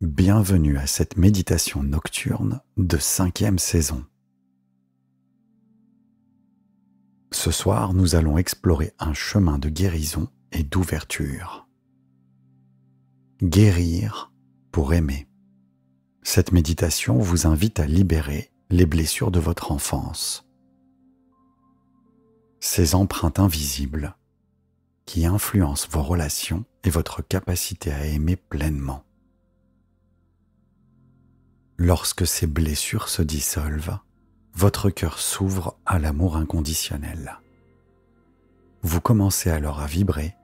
Bienvenue à cette méditation nocturne de 5e saison. Ce soir, nous allons explorer un chemin de guérison et d'ouverture. Guérir pour aimer. Cette méditation vous invite à libérer les blessures de votre enfance. Ces empreintes invisibles qui influencent vos relations et votre capacité à aimer pleinement. Lorsque ces blessures se dissolvent, votre cœur s'ouvre à l'amour inconditionnel. Vous commencez alors à vibrer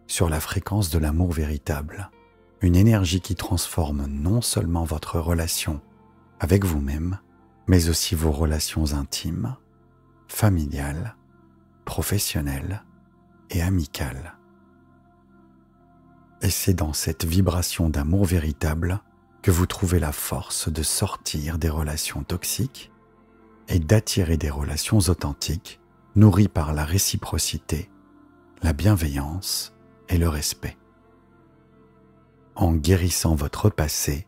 sur la fréquence de l'amour véritable, une énergie qui transforme non seulement votre relation avec vous-même, mais aussi vos relations intimes, familiales, professionnelles et amicales. Et c'est dans cette vibration d'amour véritable que vous trouvez la force de sortir des relations toxiques et d'attirer des relations authentiques nourries par la réciprocité, la bienveillance et le respect. En guérissant votre passé,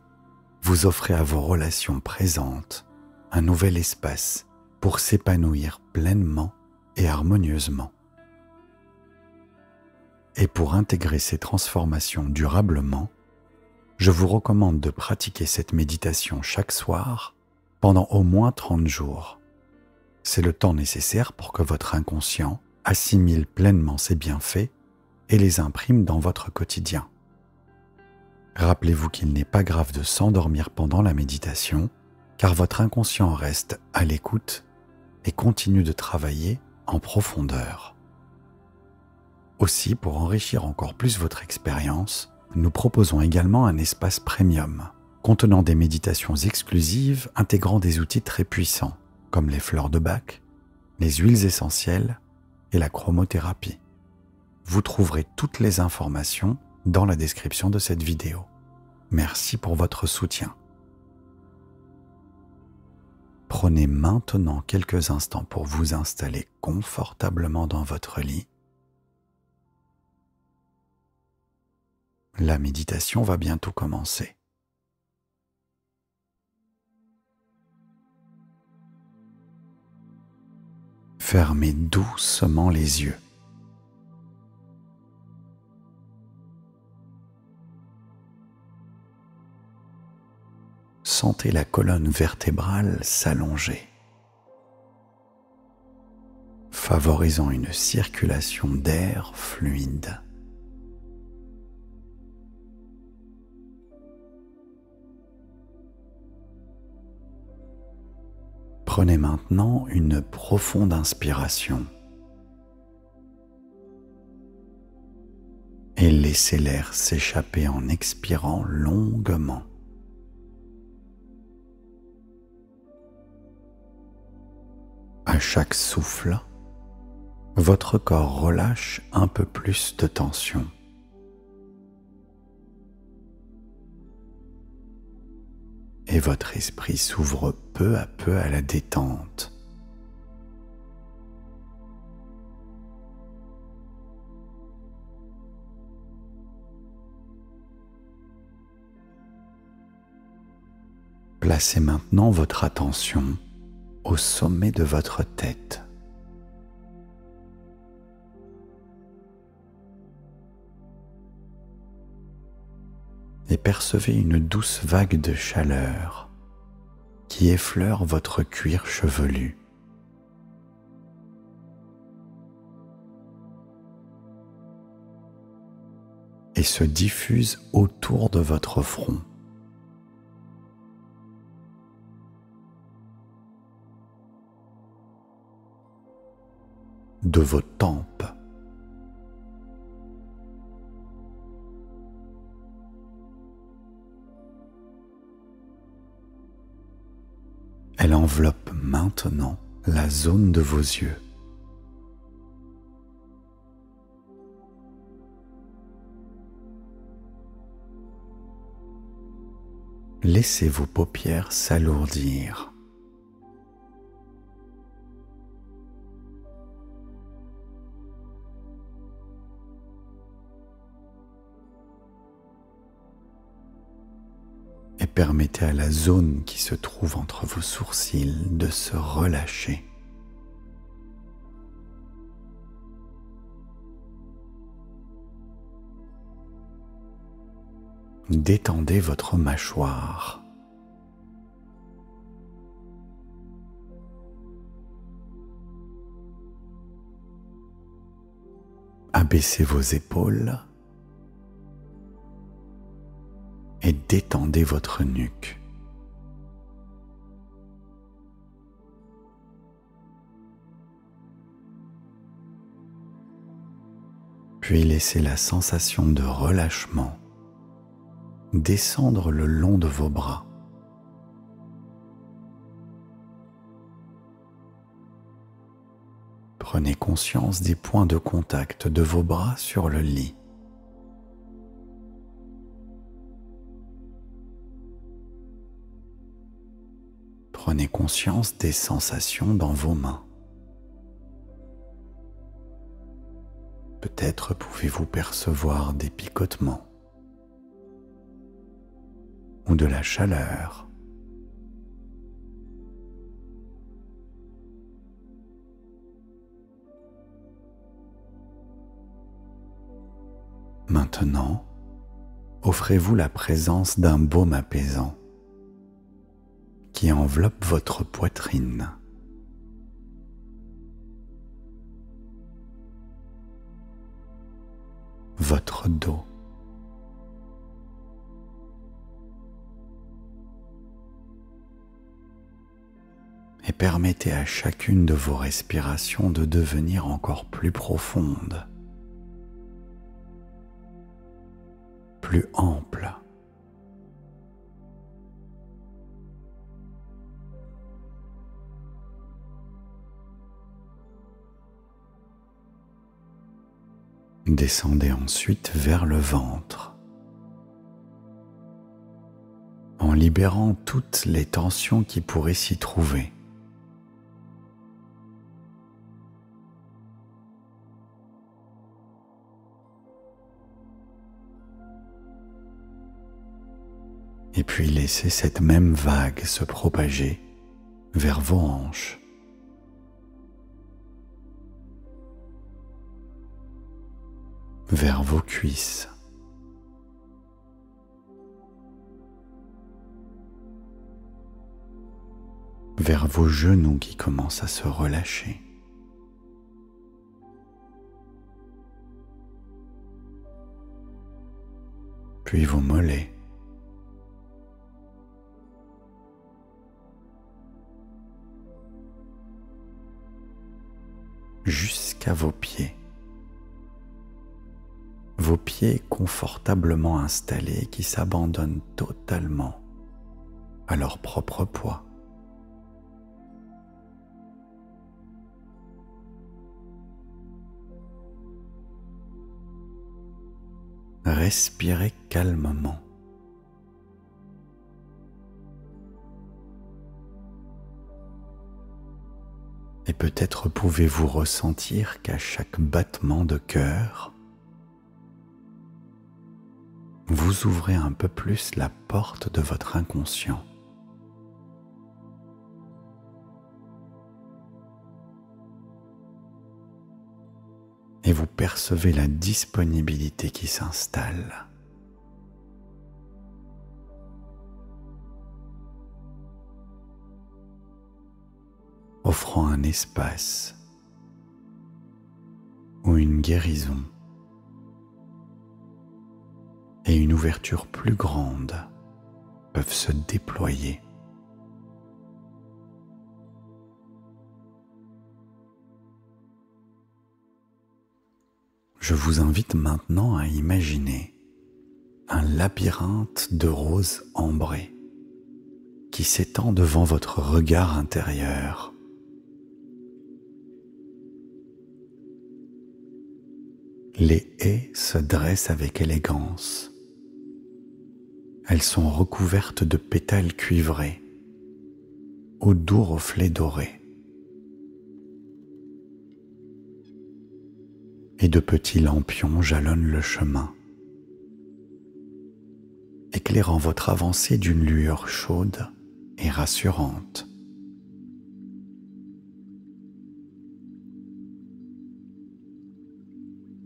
vous offrez à vos relations présentes un nouvel espace pour s'épanouir pleinement et harmonieusement. Et pour intégrer ces transformations durablement, je vous recommande de pratiquer cette méditation chaque soir pendant au moins 30 jours. C'est le temps nécessaire pour que votre inconscient assimile pleinement ces bienfaits et les imprime dans votre quotidien. Rappelez-vous qu'il n'est pas grave de s'endormir pendant la méditation, car votre inconscient reste à l'écoute et continue de travailler en profondeur. Aussi, pour enrichir encore plus votre expérience, nous proposons également un espace premium, contenant des méditations exclusives intégrant des outils très puissants, comme les fleurs de Bach, les huiles essentielles et la chromothérapie. Vous trouverez toutes les informations dans la description de cette vidéo. Merci pour votre soutien. Prenez maintenant quelques instants pour vous installer confortablement dans votre lit. La méditation va bientôt commencer. Fermez doucement les yeux. Sentez la colonne vertébrale s'allonger, favorisant une circulation d'air fluide. Prenez maintenant une profonde inspiration et laissez l'air s'échapper en expirant longuement. À chaque souffle, votre corps relâche un peu plus de tension. Et votre esprit s'ouvre peu à peu à la détente. Placez maintenant votre attention au sommet de votre tête. Et percevez une douce vague de chaleur qui effleure votre cuir chevelu. Et se diffuse autour de votre front. De vos tempes. Elle enveloppe maintenant la zone de vos yeux. Laissez vos paupières s'alourdir. permettez à la zone qui se trouve entre vos sourcils de se relâcher. Détendez votre mâchoire. Abaissez vos épaules et détendez votre nuque. Puis laissez la sensation de relâchement descendre le long de vos bras. Prenez conscience des points de contact de vos bras sur le lit. Prenez conscience des sensations dans vos mains. Peut-être pouvez-vous percevoir des picotements ou de la chaleur. Maintenant, offrez-vous la présence d'un baume apaisant qui enveloppe votre poitrine. Votre dos. Et permettez à chacune de vos respirations de devenir encore plus profonde, plus ample. Descendez ensuite vers le ventre, en libérant toutes les tensions qui pourraient s'y trouver. Et puis laissez cette même vague se propager vers vos hanches. Vers vos cuisses. Vers vos genoux qui commencent à se relâcher. Puis vos mollets. Jusqu'à vos pieds. Vos pieds confortablement installés qui s'abandonnent totalement à leur propre poids. Respirez calmement. Et peut-être pouvez-vous ressentir qu'à chaque battement de cœur, vous ouvrez un peu plus la porte de votre inconscient. Et vous percevez la disponibilité qui s'installe. Offrant un espace ou une guérison et une ouverture plus grande peuvent se déployer. Je vous invite maintenant à imaginer un labyrinthe de roses ambrées qui s'étend devant votre regard intérieur. Les haies se dressent avec élégance. Elles sont recouvertes de pétales cuivrés, aux doux reflets dorés. Et de petits lampions jalonnent le chemin. éclairant votre avancée d'une lueur chaude et rassurante.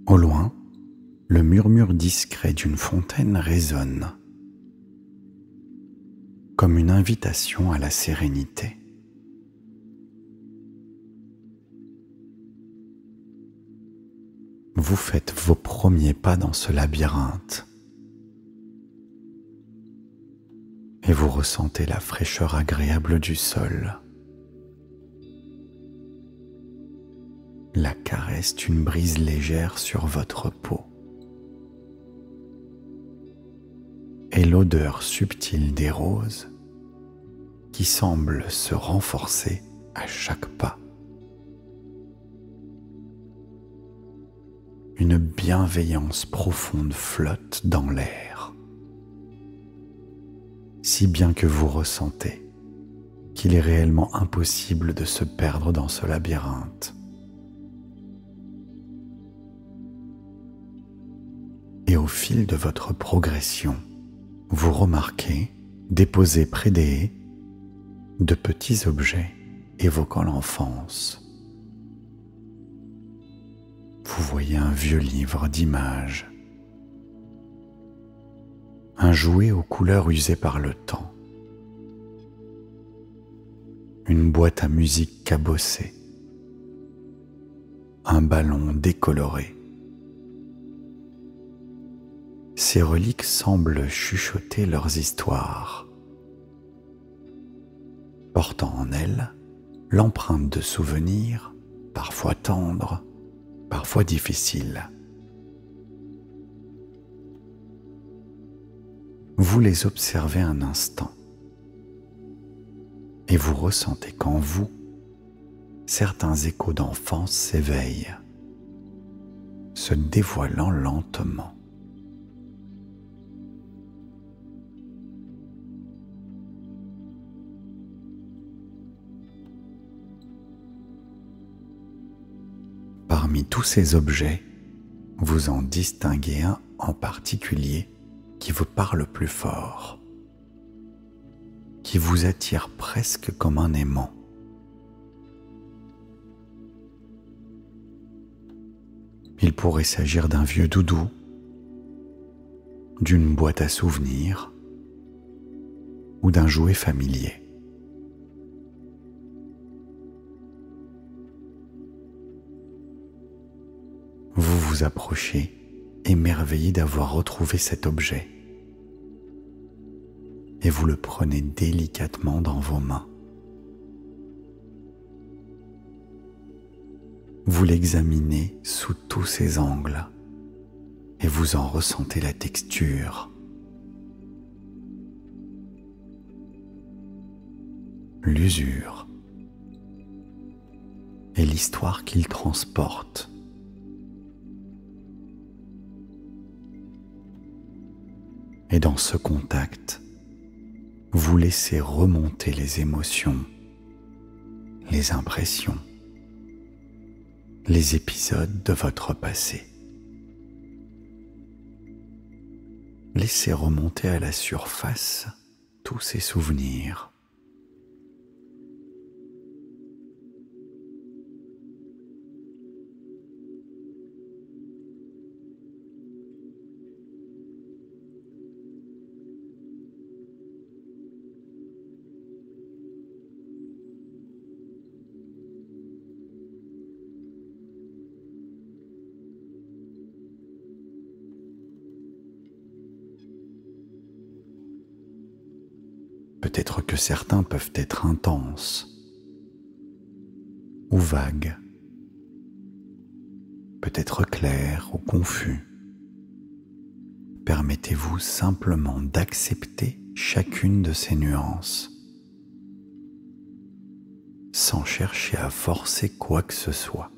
Au loin, le murmure discret d'une fontaine résonne, comme une invitation à la sérénité. Vous faites vos premiers pas dans ce labyrinthe et vous ressentez la fraîcheur agréable du sol, la caresse d'une brise légère sur votre peau et l'odeur subtile des roses qui semble se renforcer à chaque pas. Une bienveillance profonde flotte dans l'air, si bien que vous ressentez qu'il est réellement impossible de se perdre dans ce labyrinthe. Et au fil de votre progression, vous remarquez, déposés près des haies, de petits objets évoquant l'enfance. Vous voyez un vieux livre d'images, un jouet aux couleurs usées par le temps, une boîte à musique cabossée, un ballon décoloré. Ces reliques semblent chuchoter leurs histoires, portant en elles l'empreinte de souvenirs, parfois tendres, parfois difficiles. Vous les observez un instant et vous ressentez qu'en vous, certains échos d'enfance s'éveillent, se dévoilant lentement. Parmi tous ces objets, vous en distinguez un en particulier qui vous parle plus fort, qui vous attire presque comme un aimant. Il pourrait s'agir d'un vieux doudou, d'une boîte à souvenirs ou d'un jouet familier. Vous vous approchez, émerveillé d'avoir retrouvé cet objet, et vous le prenez délicatement dans vos mains. Vous l'examinez sous tous ses angles, et vous en ressentez la texture, l'usure et l'histoire qu'il transporte. Et dans ce contact, vous laissez remonter les émotions, les impressions, les épisodes de votre passé. Laissez remonter à la surface tous ces souvenirs. Peut-être que certains peuvent être intenses ou vagues, peut-être clairs ou confus. Permettez-vous simplement d'accepter chacune de ces nuances, sans chercher à forcer quoi que ce soit.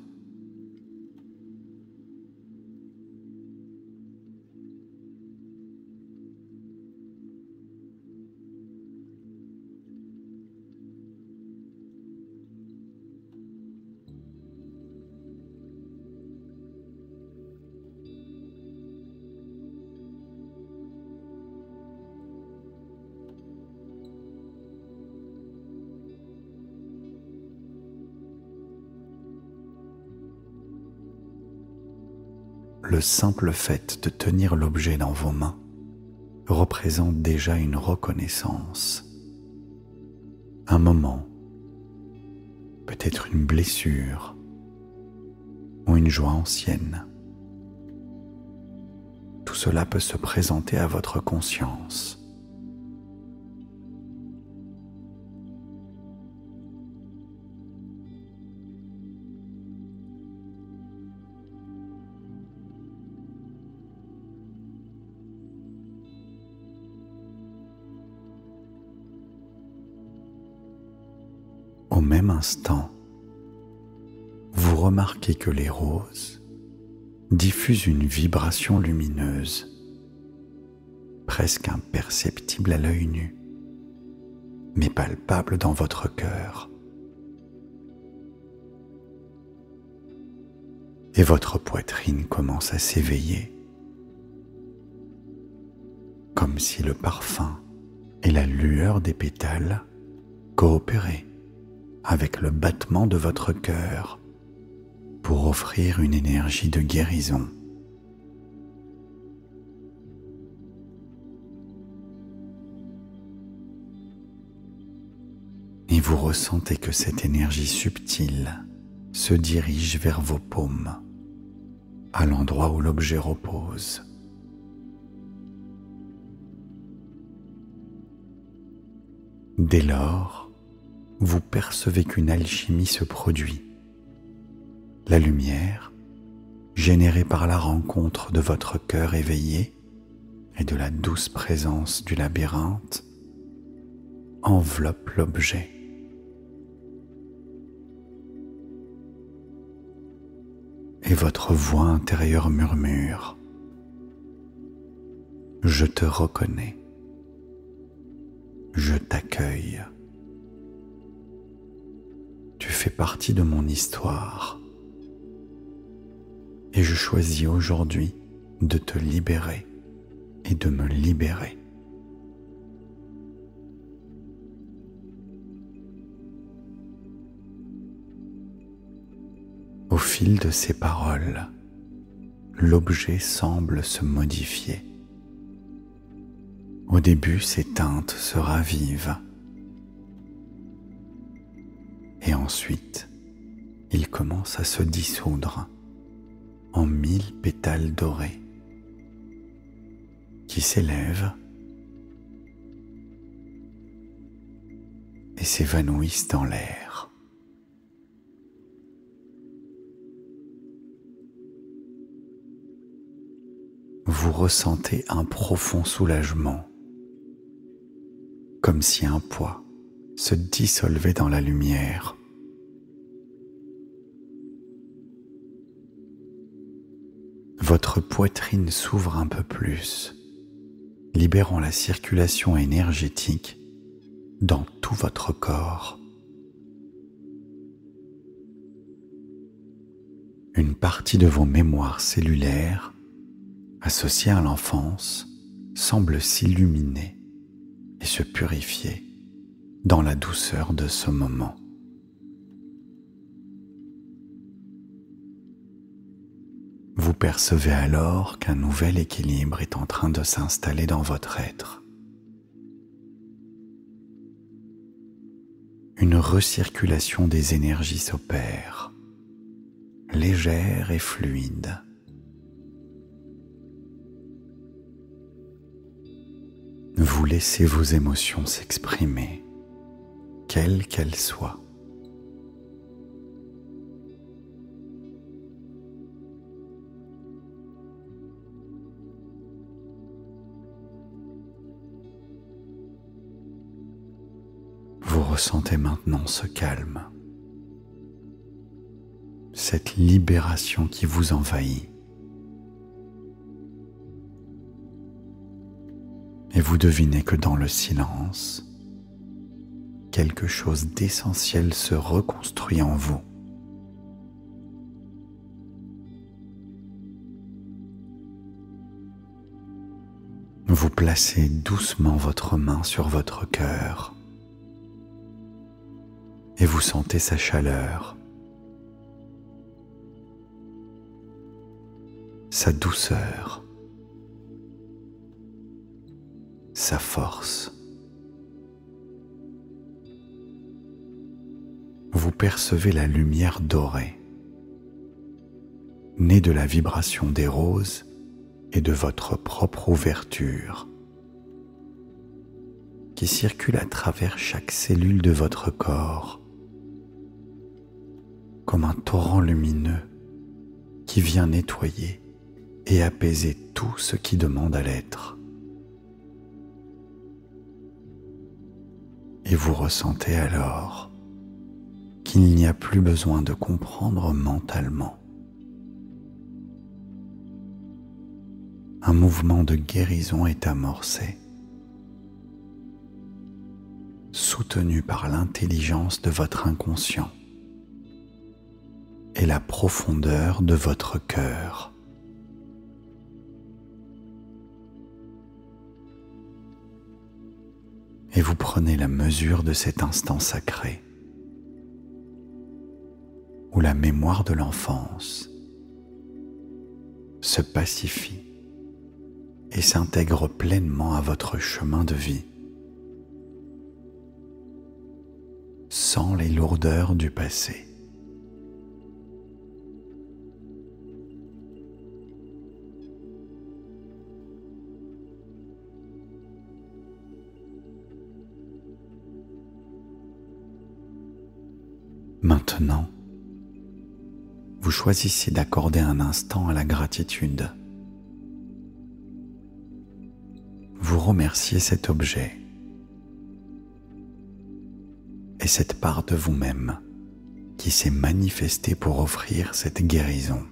le simple fait de tenir l'objet dans vos mains représente déjà une reconnaissance, un moment, peut-être une blessure ou une joie ancienne. Tout cela peut se présenter à votre conscience. Au même instant, vous remarquez que les roses diffusent une vibration lumineuse, presque imperceptible à l'œil nu, mais palpable dans votre cœur. Et votre poitrine commence à s'éveiller, comme si le parfum et la lueur des pétales coopéraient avec le battement de votre cœur pour offrir une énergie de guérison. Et vous ressentez que cette énergie subtile se dirige vers vos paumes, à l'endroit où l'objet repose. Dès lors, vous percevez qu'une alchimie se produit. La lumière, générée par la rencontre de votre cœur éveillé et de la douce présence du labyrinthe, enveloppe l'objet. Et votre voix intérieure murmure : « Je te reconnais, je t'accueille. Tu fais partie de mon histoire et je choisis aujourd'hui de te libérer et de me libérer. » Au fil de ces paroles, l'objet semble se modifier. Au début, ses teintes se ravivent. Et ensuite, il commence à se dissoudre en 1000 pétales dorés qui s'élèvent et s'évanouissent dans l'air. Vous ressentez un profond soulagement, comme si un poids se dissolvait dans la lumière. Votre poitrine s'ouvre un peu plus, libérant la circulation énergétique dans tout votre corps. Une partie de vos mémoires cellulaires associées à l'enfance semble s'illuminer et se purifier dans la douceur de ce moment. Vous percevez alors qu'un nouvel équilibre est en train de s'installer dans votre être. Une recirculation des énergies s'opère, légère et fluide. Vous laissez vos émotions s'exprimer, quelles qu'elles soient. Vous ressentez maintenant ce calme, cette libération qui vous envahit. Et vous devinez que dans le silence, quelque chose d'essentiel se reconstruit en vous. Vous placez doucement votre main sur votre cœur et vous sentez sa chaleur. sa douceur, sa force. Vous percevez la lumière dorée, née de la vibration des roses et de votre propre ouverture, qui circule à travers chaque cellule de votre corps, comme un torrent lumineux qui vient nettoyer et apaiser tout ce qui demande à l'être. Et vous ressentez alors qu'il n'y a plus besoin de comprendre mentalement. Un mouvement de guérison est amorcé, soutenu par l'intelligence de votre inconscient et la profondeur de votre cœur. Et vous prenez la mesure de cet instant sacré où la mémoire de l'enfance se pacifie et s'intègre pleinement à votre chemin de vie, sans les lourdeurs du passé. Maintenant, vous choisissez d'accorder un instant à la gratitude. Vous remerciez cet objet et cette part de vous-même qui s'est manifestée pour offrir cette guérison.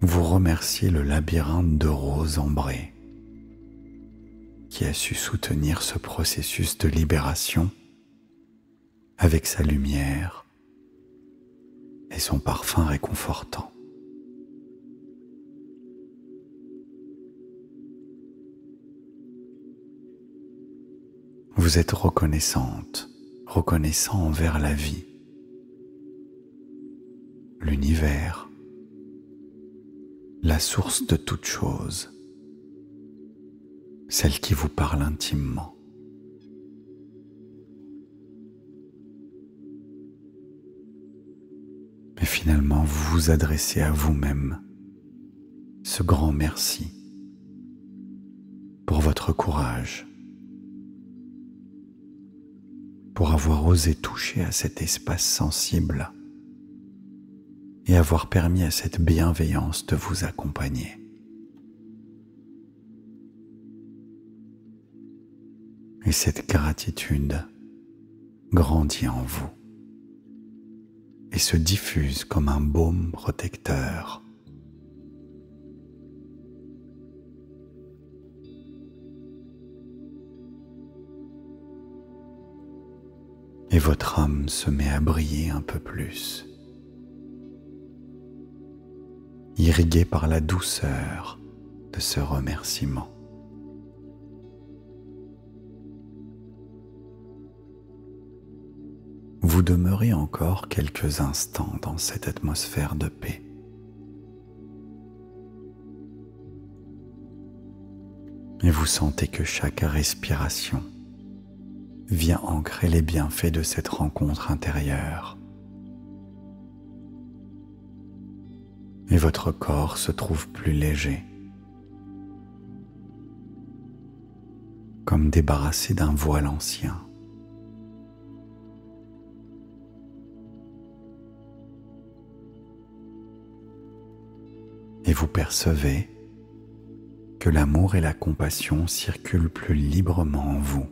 Vous remerciez le labyrinthe de roses ambrées qui a su soutenir ce processus de libération avec sa lumière et son parfum réconfortant. Vous êtes reconnaissante, reconnaissant envers la vie, l'univers, la source de toute chose, celle qui vous parle intimement. Mais finalement, vous vous adressez à vous-même ce grand merci pour votre courage, pour avoir osé toucher à cet espace sensible et avoir permis à cette bienveillance de vous accompagner. Et cette gratitude grandit en vous et se diffuse comme un baume protecteur. Et votre âme se met à briller un peu plus, irriguée par la douceur de ce remerciement. Vous demeurez encore quelques instants dans cette atmosphère de paix. Et vous sentez que chaque respiration vient ancrer les bienfaits de cette rencontre intérieure. Et votre corps se trouve plus léger, comme débarrassé d'un voile ancien. Et vous percevez que l'amour et la compassion circulent plus librement en vous.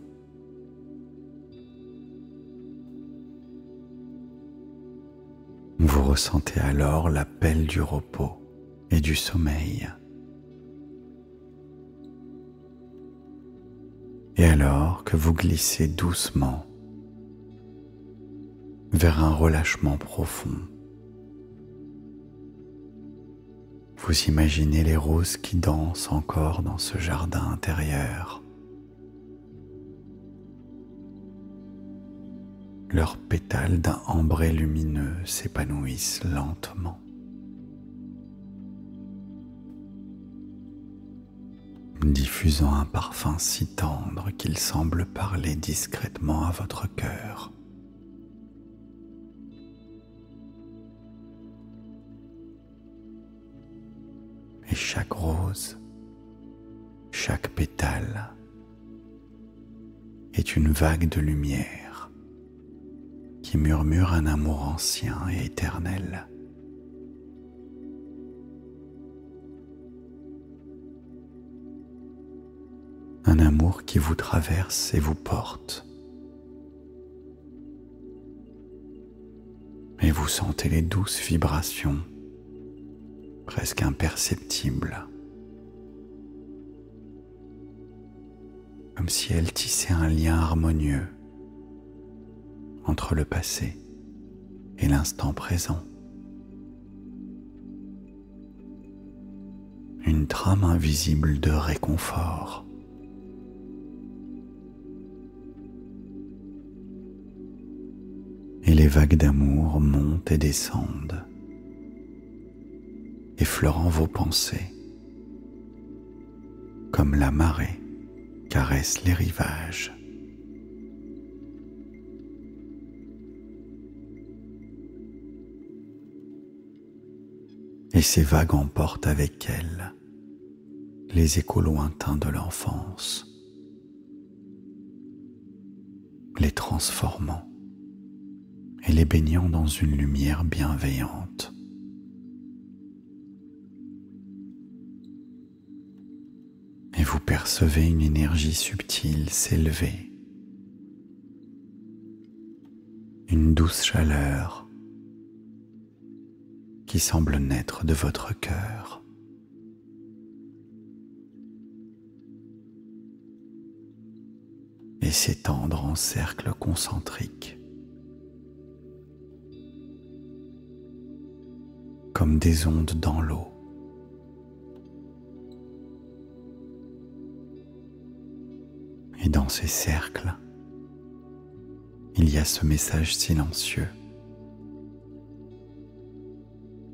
Vous ressentez alors l'appel du repos et du sommeil. Et alors que vous glissez doucement vers un relâchement profond, vous imaginez les roses qui dansent encore dans ce jardin intérieur. leurs pétales d'un ambré lumineux s'épanouissent lentement. Diffusant un parfum si tendre qu'il semble parler discrètement à votre cœur. Et chaque rose, chaque pétale est une vague de lumière qui murmure un amour ancien et éternel. Un amour qui vous traverse et vous porte. Et vous sentez les douces vibrations, presque imperceptibles, comme si elles tissaient un lien harmonieux entre le passé et l'instant présent. Une trame invisible de réconfort. Et les vagues d'amour montent et descendent, effleurant vos pensées, comme la marée caresse les rivages. Et ces vagues emportent avec elles les échos lointains de l'enfance, les transformant et les baignant dans une lumière bienveillante. Et vous percevez une énergie subtile s'élever, une douce chaleur qui semble naître de votre cœur. Et s'étendre en cercle concentrique, comme des ondes dans l'eau. Et dans ces cercles, il y a ce message silencieux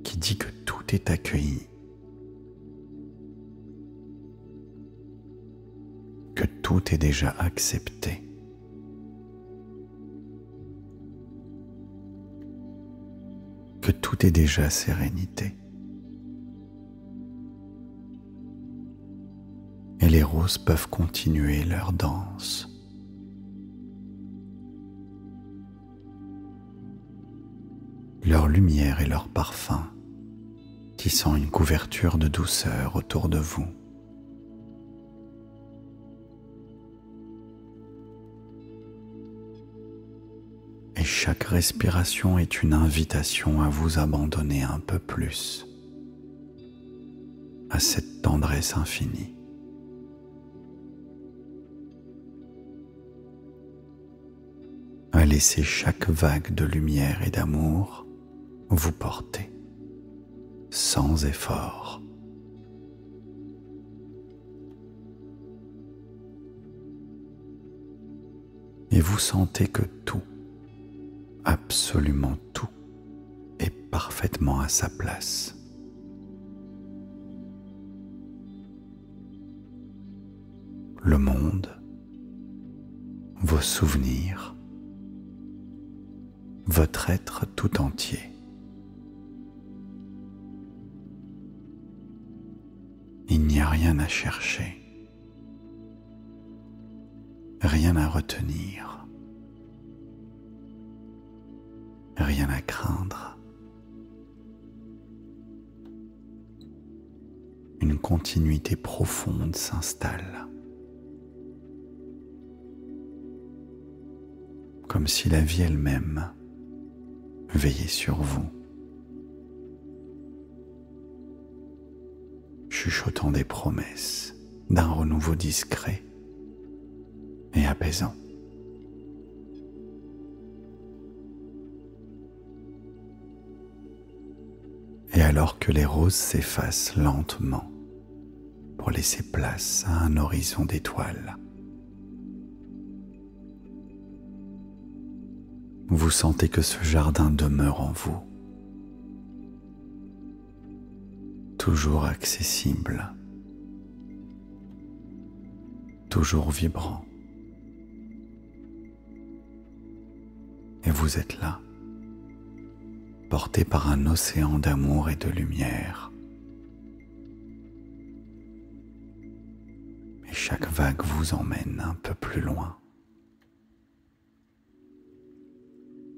qui dit que tout est accueilli, que tout est déjà accepté. Que tout est déjà sérénité. Et les roses peuvent continuer leur danse. Leur lumière et leur parfum tissant une couverture de douceur autour de vous. Et chaque respiration est une invitation à vous abandonner un peu plus à cette tendresse infinie. À laisser chaque vague de lumière et d'amour vous porter sans effort. Et vous sentez que tout, absolument tout, est parfaitement à sa place. Le monde, vos souvenirs, votre être tout entier. Il n'y a rien à chercher, rien à retenir, rien à craindre. Une continuité profonde s'installe, comme si la vie elle-même veillait sur vous, chuchotant des promesses d'un renouveau discret et apaisant. Et alors que les roses s'effacent lentement pour laisser place à un horizon d'étoiles, Vous sentez que ce jardin demeure en vous, toujours accessible, toujours vibrant. Et vous êtes là, porté par un océan d'amour et de lumière. Et chaque vague vous emmène un peu plus loin,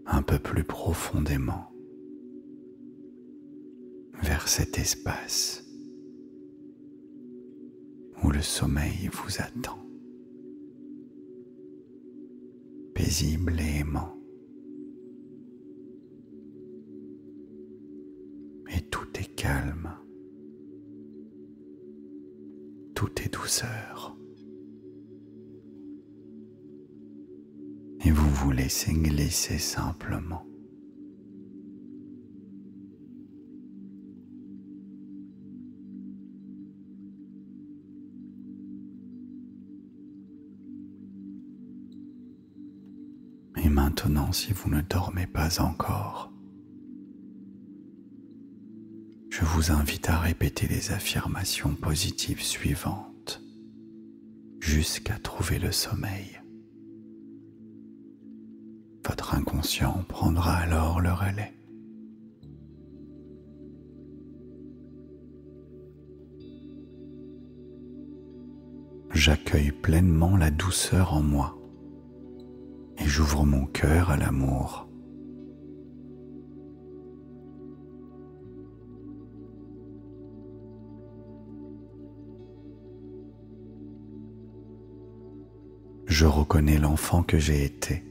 un peu plus profondément, vers cet espace où le sommeil vous attend, paisible et aimant. Et tout est calme, tout est douceur. Et vous vous laissez glisser simplement. Et maintenant, si vous ne dormez pas encore, je vous invite à répéter les affirmations positives suivantes jusqu'à trouver le sommeil. Votre inconscient prendra alors le relais. J'accueille pleinement la douceur en moi et j'ouvre mon cœur à l'amour. Je reconnais l'enfant que j'ai été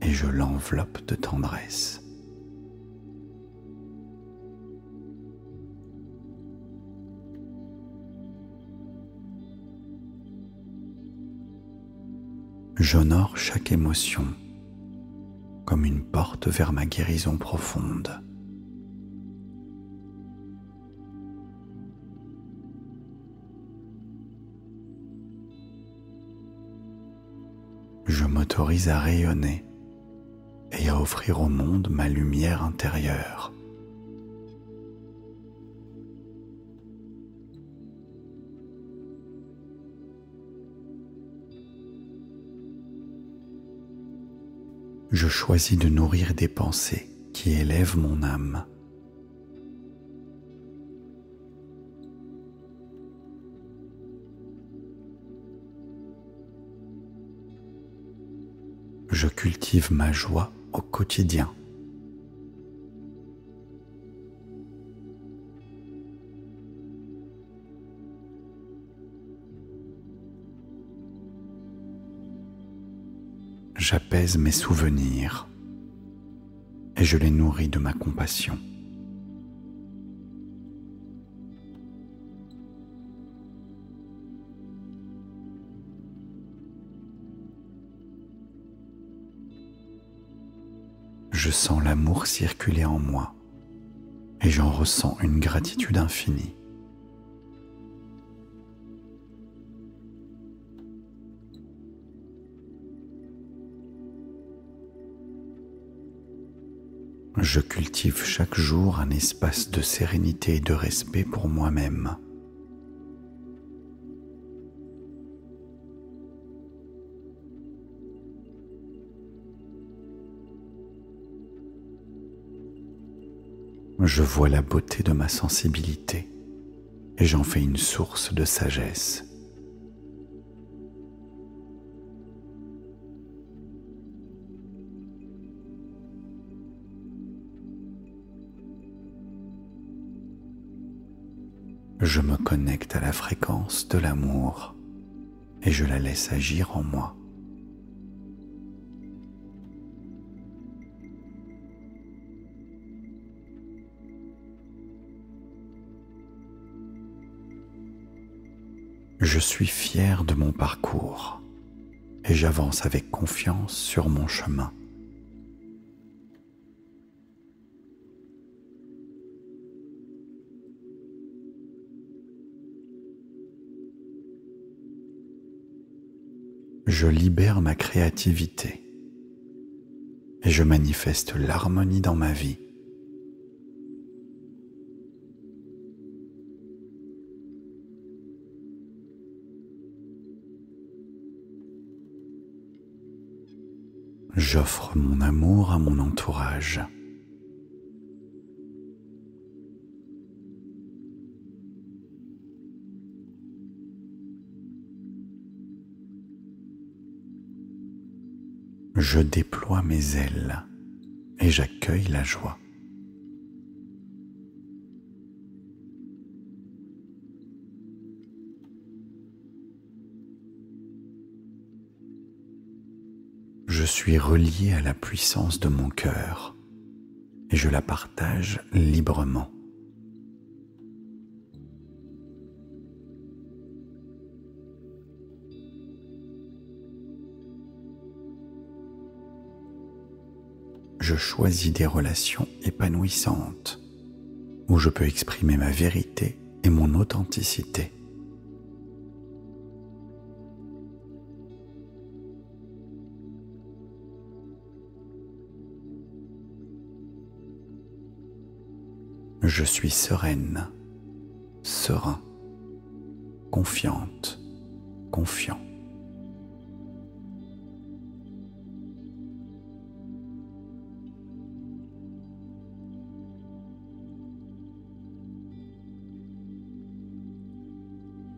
et je l'enveloppe de tendresse. J'honore chaque émotion comme une porte vers ma guérison profonde. Je m'autorise à rayonner et à offrir au monde ma lumière intérieure. Je choisis de nourrir des pensées qui élèvent mon âme. Je cultive ma joie au quotidien. J'apaise mes souvenirs et je les nourris de ma compassion. Je sens l'amour circuler en moi et j'en ressens une gratitude infinie. Je cultive chaque jour un espace de sérénité et de respect pour moi-même. Je vois la beauté de ma sensibilité et j'en fais une source de sagesse. Je me connecte à la fréquence de l'amour et je la laisse agir en moi. Je suis fier de mon parcours et j'avance avec confiance sur mon chemin. Je libère ma créativité et je manifeste l'harmonie dans ma vie. J'offre mon amour à mon entourage. Je déploie mes ailes et j'accueille la joie. Je suis relié à la puissance de mon cœur et je la partage librement. Je choisis des relations épanouissantes où je peux exprimer ma vérité et mon authenticité. Je suis sereine, serein, confiante, confiant.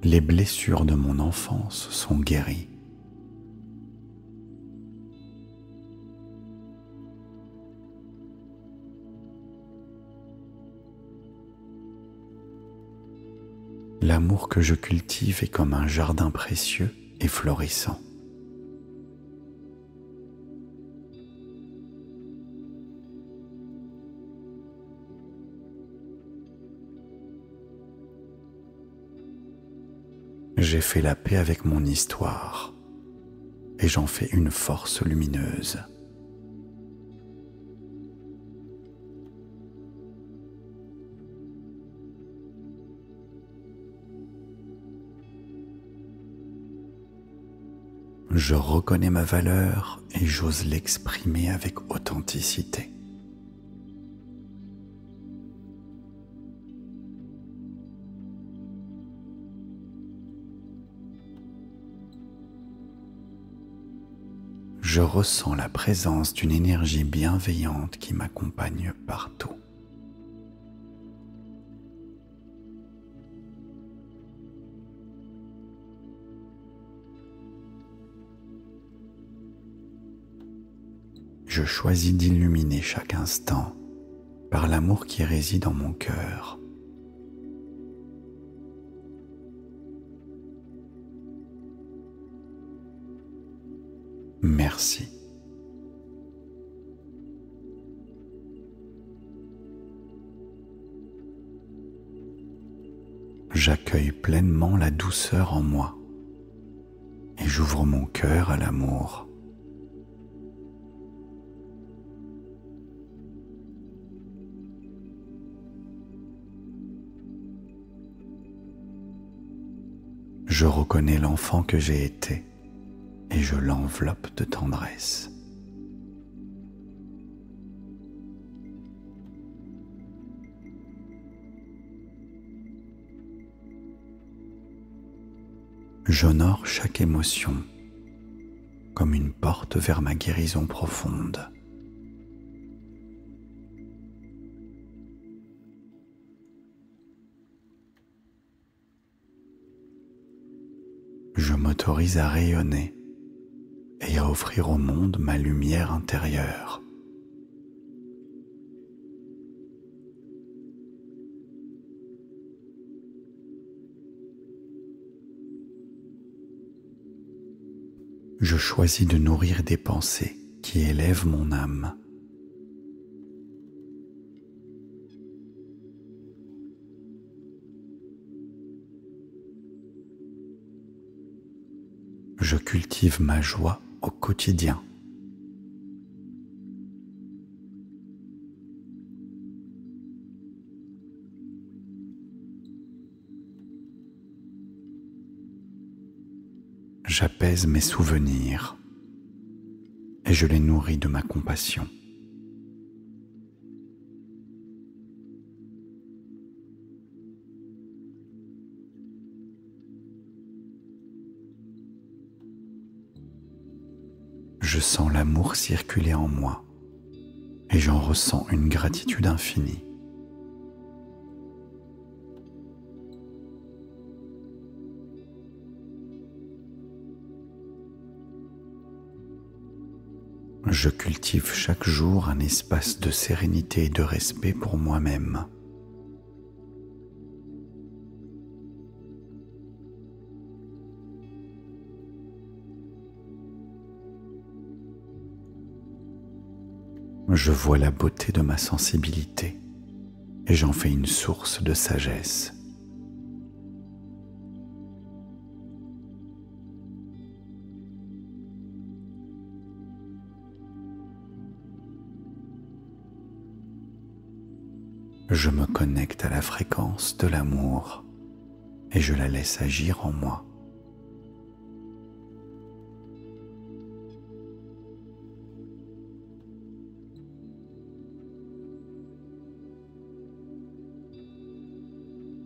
Les blessures de mon enfance sont guéries. L'amour que je cultive est comme un jardin précieux et florissant. J'ai fait la paix avec mon histoire et j'en fais une force lumineuse. Je reconnais ma valeur et j'ose l'exprimer avec authenticité. Je ressens la présence d'une énergie bienveillante qui m'accompagne partout. Je choisis d'illuminer chaque instant par l'amour qui réside en mon cœur. Merci. J'accueille pleinement la douceur en moi et j'ouvre mon cœur à l'amour. Je reconnais l'enfant que j'ai été et je l'enveloppe de tendresse. J'honore chaque émotion comme une porte vers ma guérison profonde. Je m'autorise à rayonner et à offrir au monde ma lumière intérieure. Je choisis de nourrir des pensées qui élèvent mon âme. Je cultive ma joie au quotidien. J'apaise mes souvenirs et et je les nourris de ma compassion. Je sens l'amour circuler en moi et j'en ressens une gratitude infinie. Je cultive chaque jour un espace de sérénité et de respect pour moi-même. Je vois la beauté de ma sensibilité et j'en fais une source de sagesse. Je me connecte à la fréquence de l'amour et je la laisse agir en moi.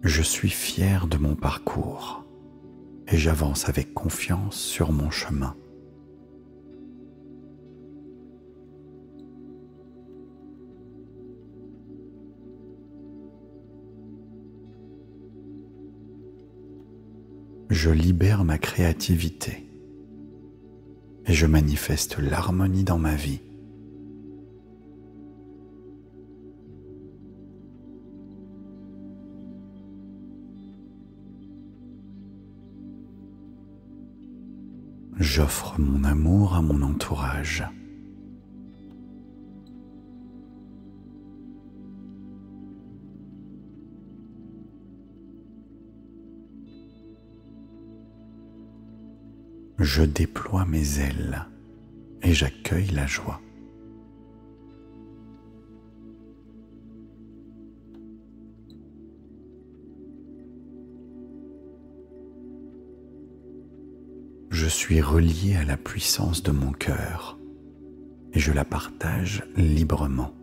Je suis fier de mon parcours et j'avance avec confiance sur mon chemin. Je libère ma créativité et je manifeste l'harmonie dans ma vie. J'offre mon amour à mon entourage. Je déploie mes ailes et j'accueille la joie. Je suis relié à la puissance de mon cœur et je la partage librement.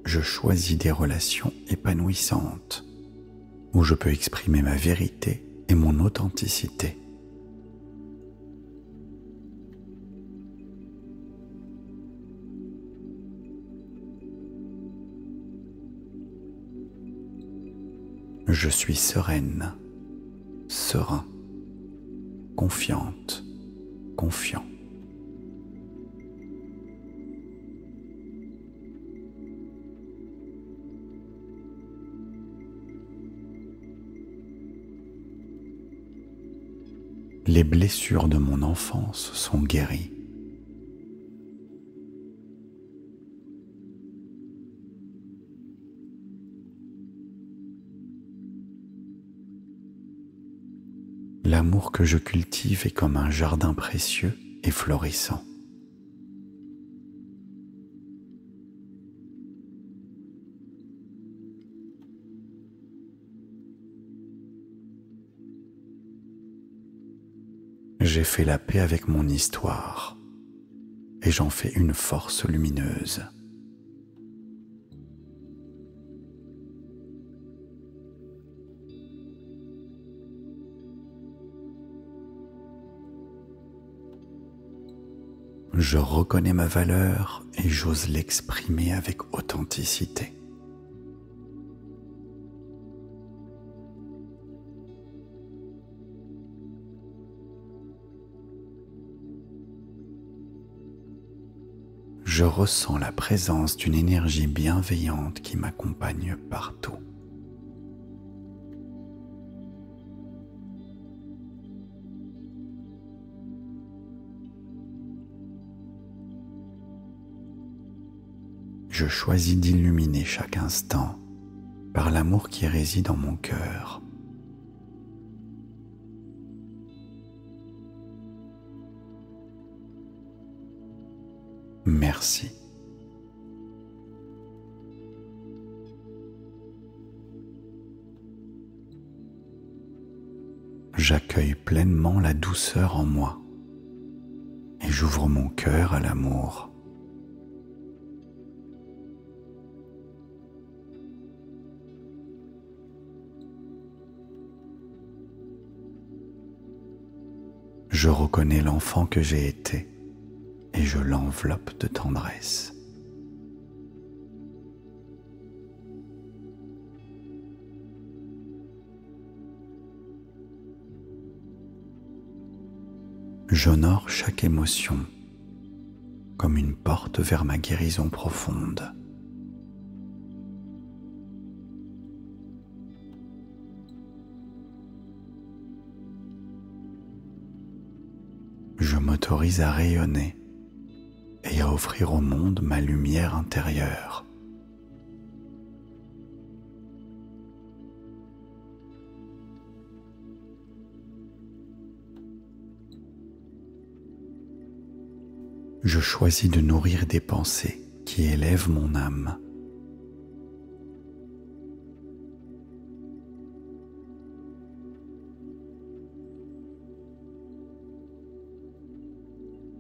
Je choisis des relations épanouissantes où je peux exprimer ma vérité et mon authenticité. Je suis sereine, serein, confiante, confiant. Les blessures de mon enfance sont guéries. L'amour que je cultive est comme un jardin précieux et florissant. J'ai fait la paix avec mon histoire et j'en fais une force lumineuse. Je reconnais ma valeur et j'ose l'exprimer avec authenticité. Je ressens la présence d'une énergie bienveillante qui m'accompagne partout. Je choisis d'illuminer chaque instant par l'amour qui réside en mon cœur. Merci. J'accueille pleinement la douceur en moi et j'ouvre mon cœur à l'amour. Je reconnais l'enfant que j'ai été et je l'enveloppe de tendresse. J'honore chaque émotion comme une porte vers ma guérison profonde. Je m'autorise à rayonner et à offrir au monde ma lumière intérieure. Je choisis de nourrir des pensées qui élèvent mon âme.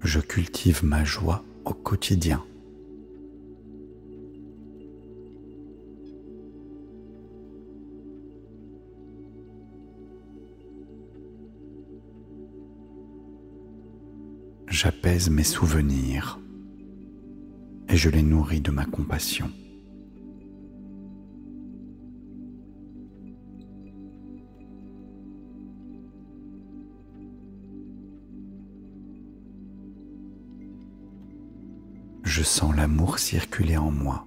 Je cultive ma joie au quotidien. J'apaise mes souvenirs et je les nourris de ma compassion. Je sens l'amour circuler en moi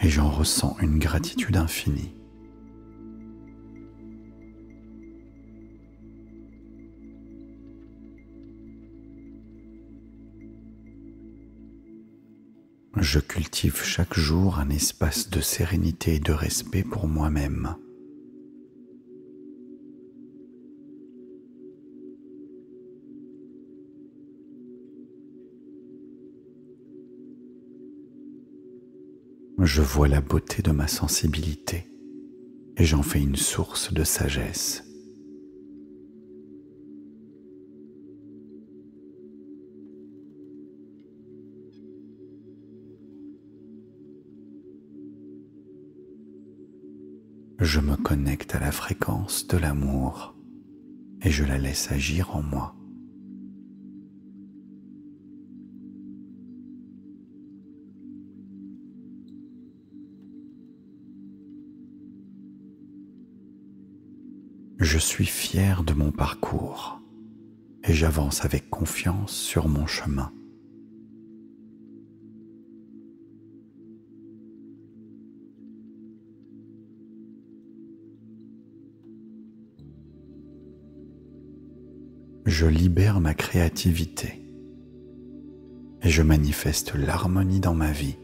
et j'en ressens une gratitude infinie. Je cultive chaque jour un espace de sérénité et de respect pour moi-même. Je vois la beauté de ma sensibilité et j'en fais une source de sagesse. Je me connecte à la fréquence de l'amour et je la laisse agir en moi. Je suis fier de mon parcours et j'avance avec confiance sur mon chemin. Je libère ma créativité et je manifeste l'harmonie dans ma vie.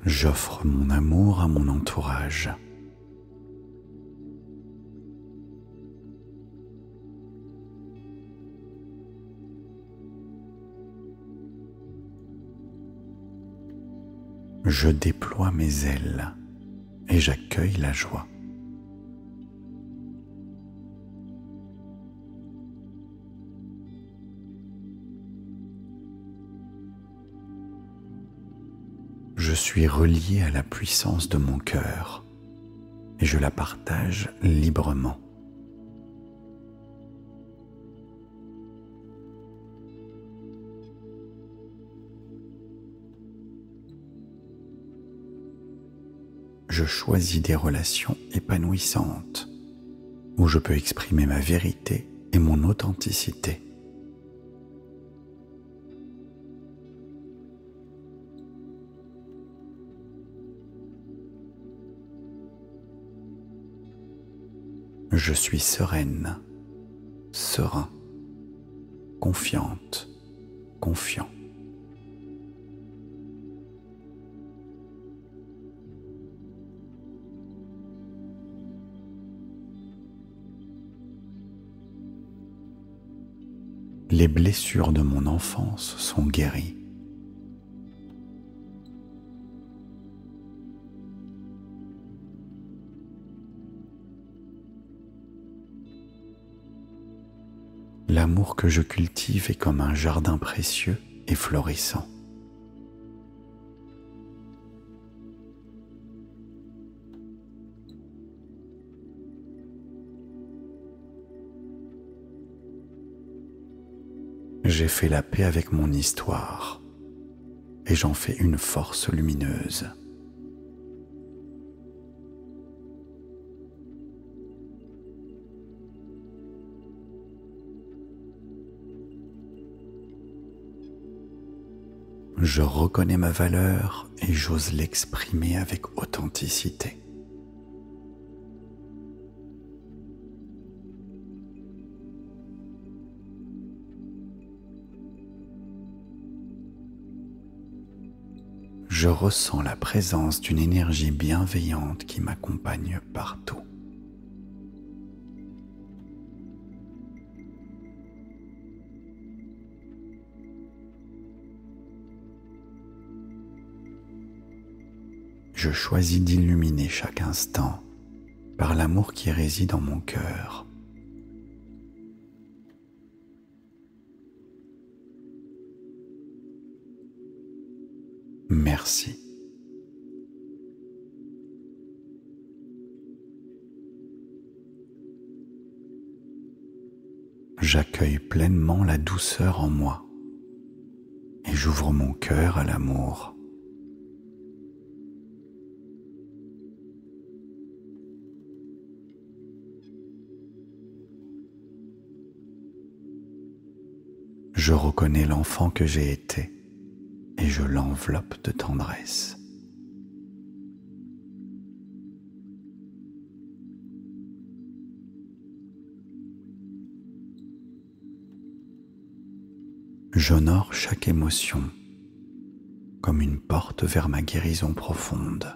J'offre mon amour à mon entourage. Je déploie mes ailes et j'accueille la joie. Je suis relié à la puissance de mon cœur et je la partage librement. Je choisis des relations épanouissantes où je peux exprimer ma vérité et mon authenticité. Je suis sereine, serein, confiante, confiant. Les blessures de mon enfance sont guéries. L'amour que je cultive est comme un jardin précieux et florissant. J'ai fait la paix avec mon histoire et j'en fais une force lumineuse. Je reconnais ma valeur et j'ose l'exprimer avec authenticité. Je ressens la présence d'une énergie bienveillante qui m'accompagne partout. Je choisis d'illuminer chaque instant par l'amour qui réside en mon cœur. Merci. J'accueille pleinement la douceur en moi et j'ouvre mon cœur à l'amour. Je reconnais l'enfant que j'ai été et je l'enveloppe de tendresse. J'honore chaque émotion comme une porte vers ma guérison profonde.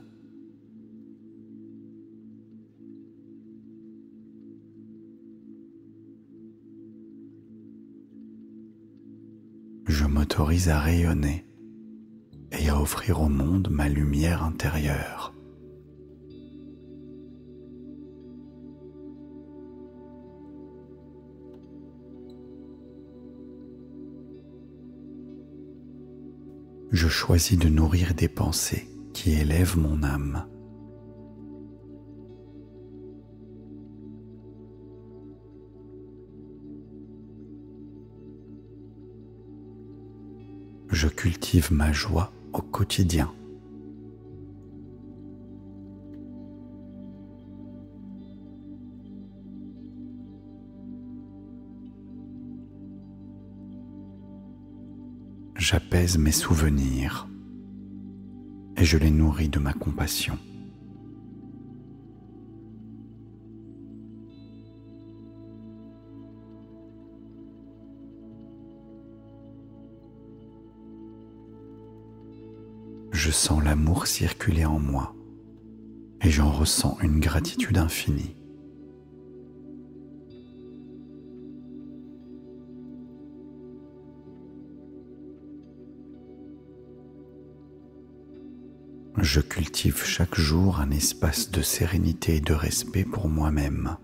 Je m'autorise à rayonner et à offrir au monde ma lumière intérieure. Je choisis de nourrir des pensées qui élèvent mon âme. Je cultive ma joie au quotidien. J'apaise mes souvenirs et je les nourris de ma compassion. Je sens l'amour circuler en moi et j'en ressens une gratitude infinie. Je cultive chaque jour un espace de sérénité et de respect pour moi-même.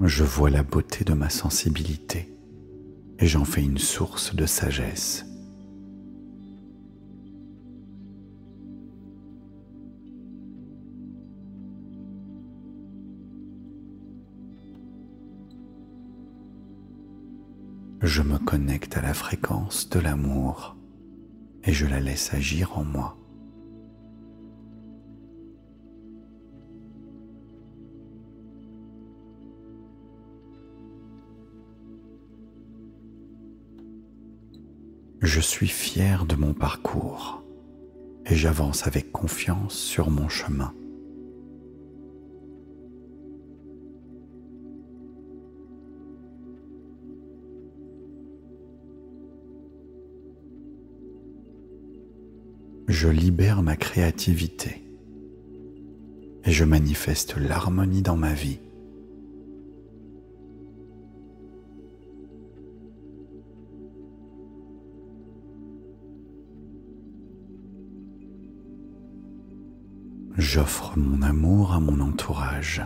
Je vois la beauté de ma sensibilité et j'en fais une source de sagesse. Je me connecte à la fréquence de l'amour et je la laisse agir en moi. Je suis fier de mon parcours et j'avance avec confiance sur mon chemin. je libère ma créativité et je manifeste l'harmonie dans ma vie. J'offre mon amour à mon entourage.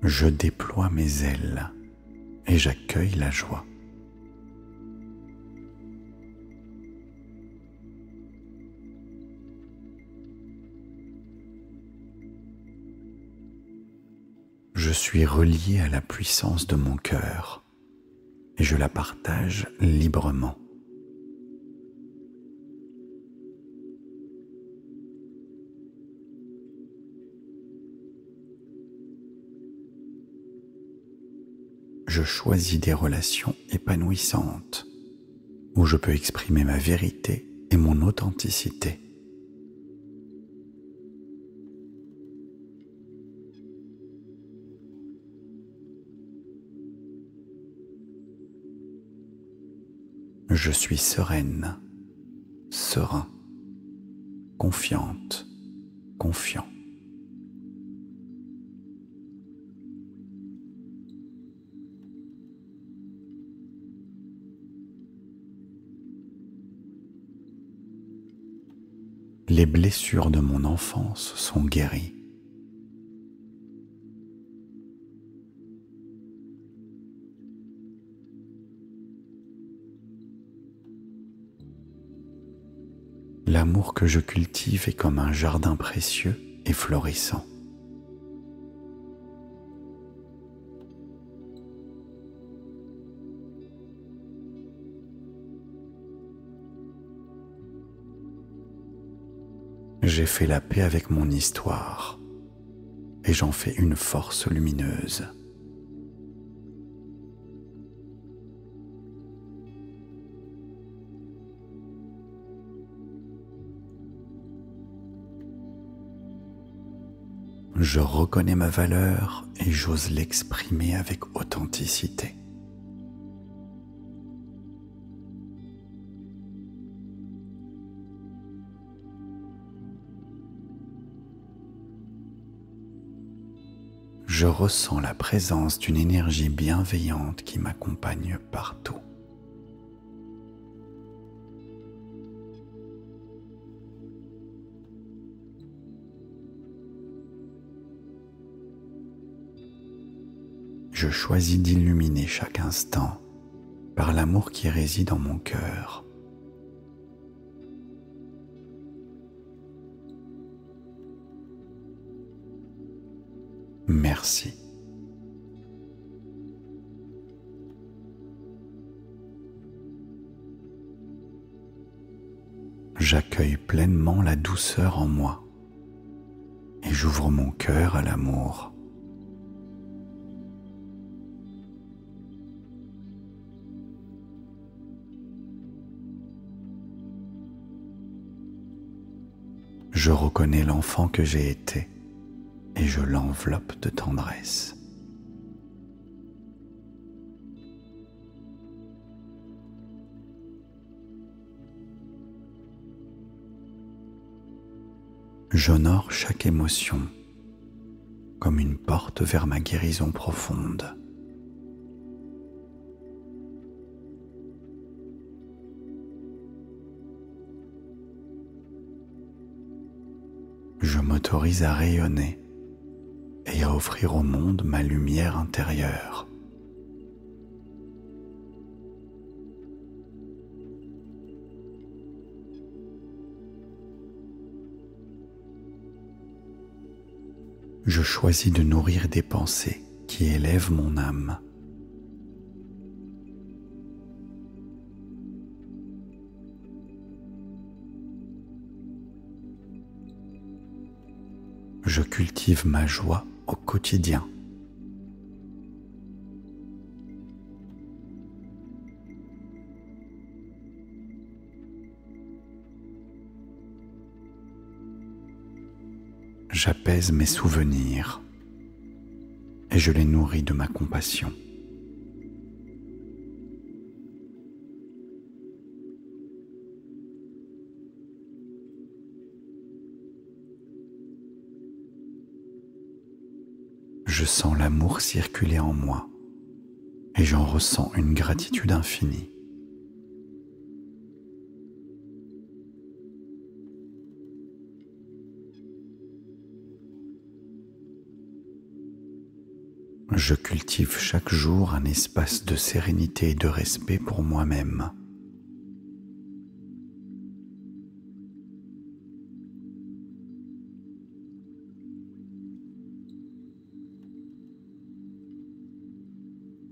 Je déploie mes ailes et j'accueille la joie. Je suis relié à la puissance de mon cœur et je la partage librement. Je choisis des relations épanouissantes où je peux exprimer ma vérité et mon authenticité. Je suis sereine, serein, confiante, confiant. Les blessures de mon enfance sont guéries. L'amour que je cultive est comme un jardin précieux et florissant. J'ai fait la paix avec mon histoire et j'en fais une force lumineuse. Je reconnais ma valeur et j'ose l'exprimer avec authenticité. Je ressens la présence d'une énergie bienveillante qui m'accompagne partout. Je choisis d'illuminer chaque instant par l'amour qui réside en mon cœur. Merci. J'accueille pleinement la douceur en moi et j'ouvre mon cœur à l'amour. Je reconnais l'enfant que j'ai été et je l'enveloppe de tendresse. J'honore chaque émotion comme une porte vers ma guérison profonde. Je m'autorise à rayonner et à offrir au monde ma lumière intérieure. Je choisis de nourrir des pensées qui élèvent mon âme. Je cultive ma joie au quotidien. j'apaise mes souvenirs et je les nourris de ma compassion. Je sens l'amour circuler en moi et j'en ressens une gratitude infinie. Je cultive chaque jour un espace de sérénité et de respect pour moi-même.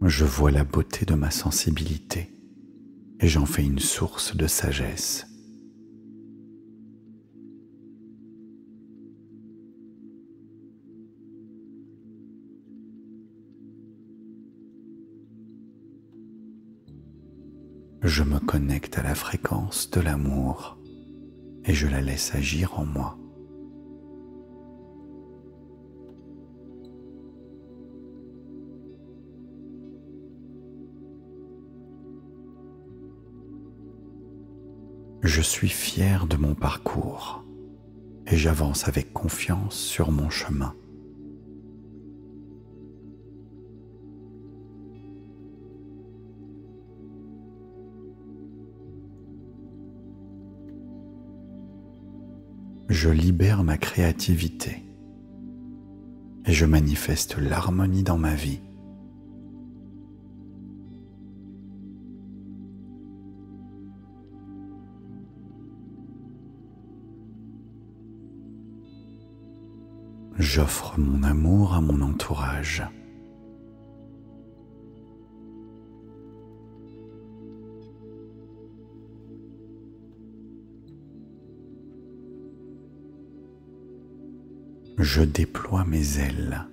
Je vois la beauté de ma sensibilité et j'en fais une source de sagesse. Je me connecte à la fréquence de l'amour et je la laisse agir en moi. Je suis fier de mon parcours et j'avance avec confiance sur mon chemin. Je libère ma créativité et je manifeste l'harmonie dans ma vie. J'offre mon amour à mon entourage. Je déploie mes ailes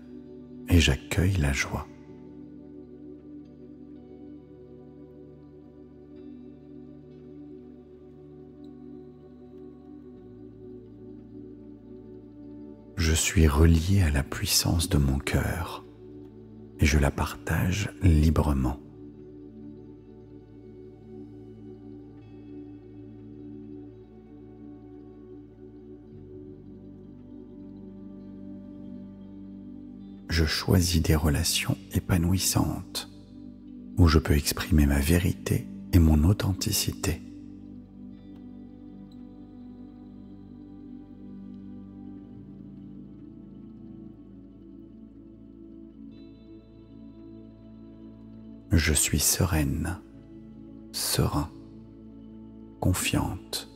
et j'accueille la joie. Je suis relié à la puissance de mon cœur et je la partage librement. Je choisis des relations épanouissantes où je peux exprimer ma vérité et mon authenticité. Je suis sereine, serein, confiante,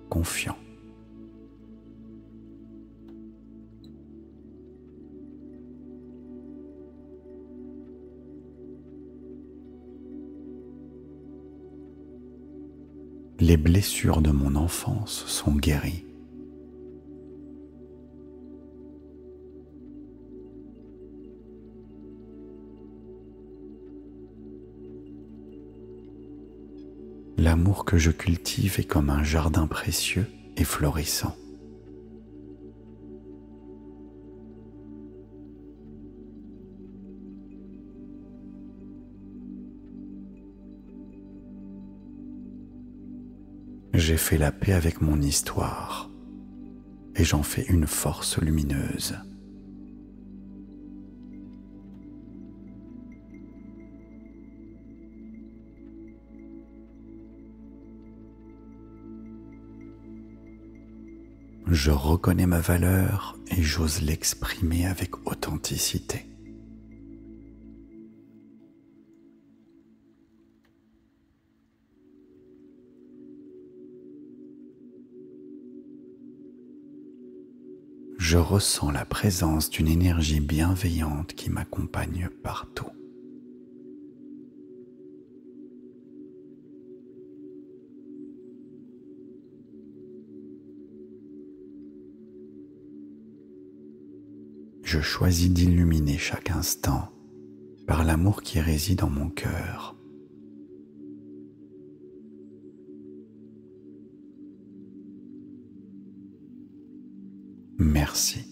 confiant. Les blessures de mon enfance sont guéries. L'amour que je cultive est comme un jardin précieux et florissant. J'ai fait la paix avec mon histoire et j'en fais une force lumineuse. Je reconnais ma valeur et j'ose l'exprimer avec authenticité. Je ressens la présence d'une énergie bienveillante qui m'accompagne partout. Je choisis d'illuminer chaque instant par l'amour qui réside en mon cœur. Merci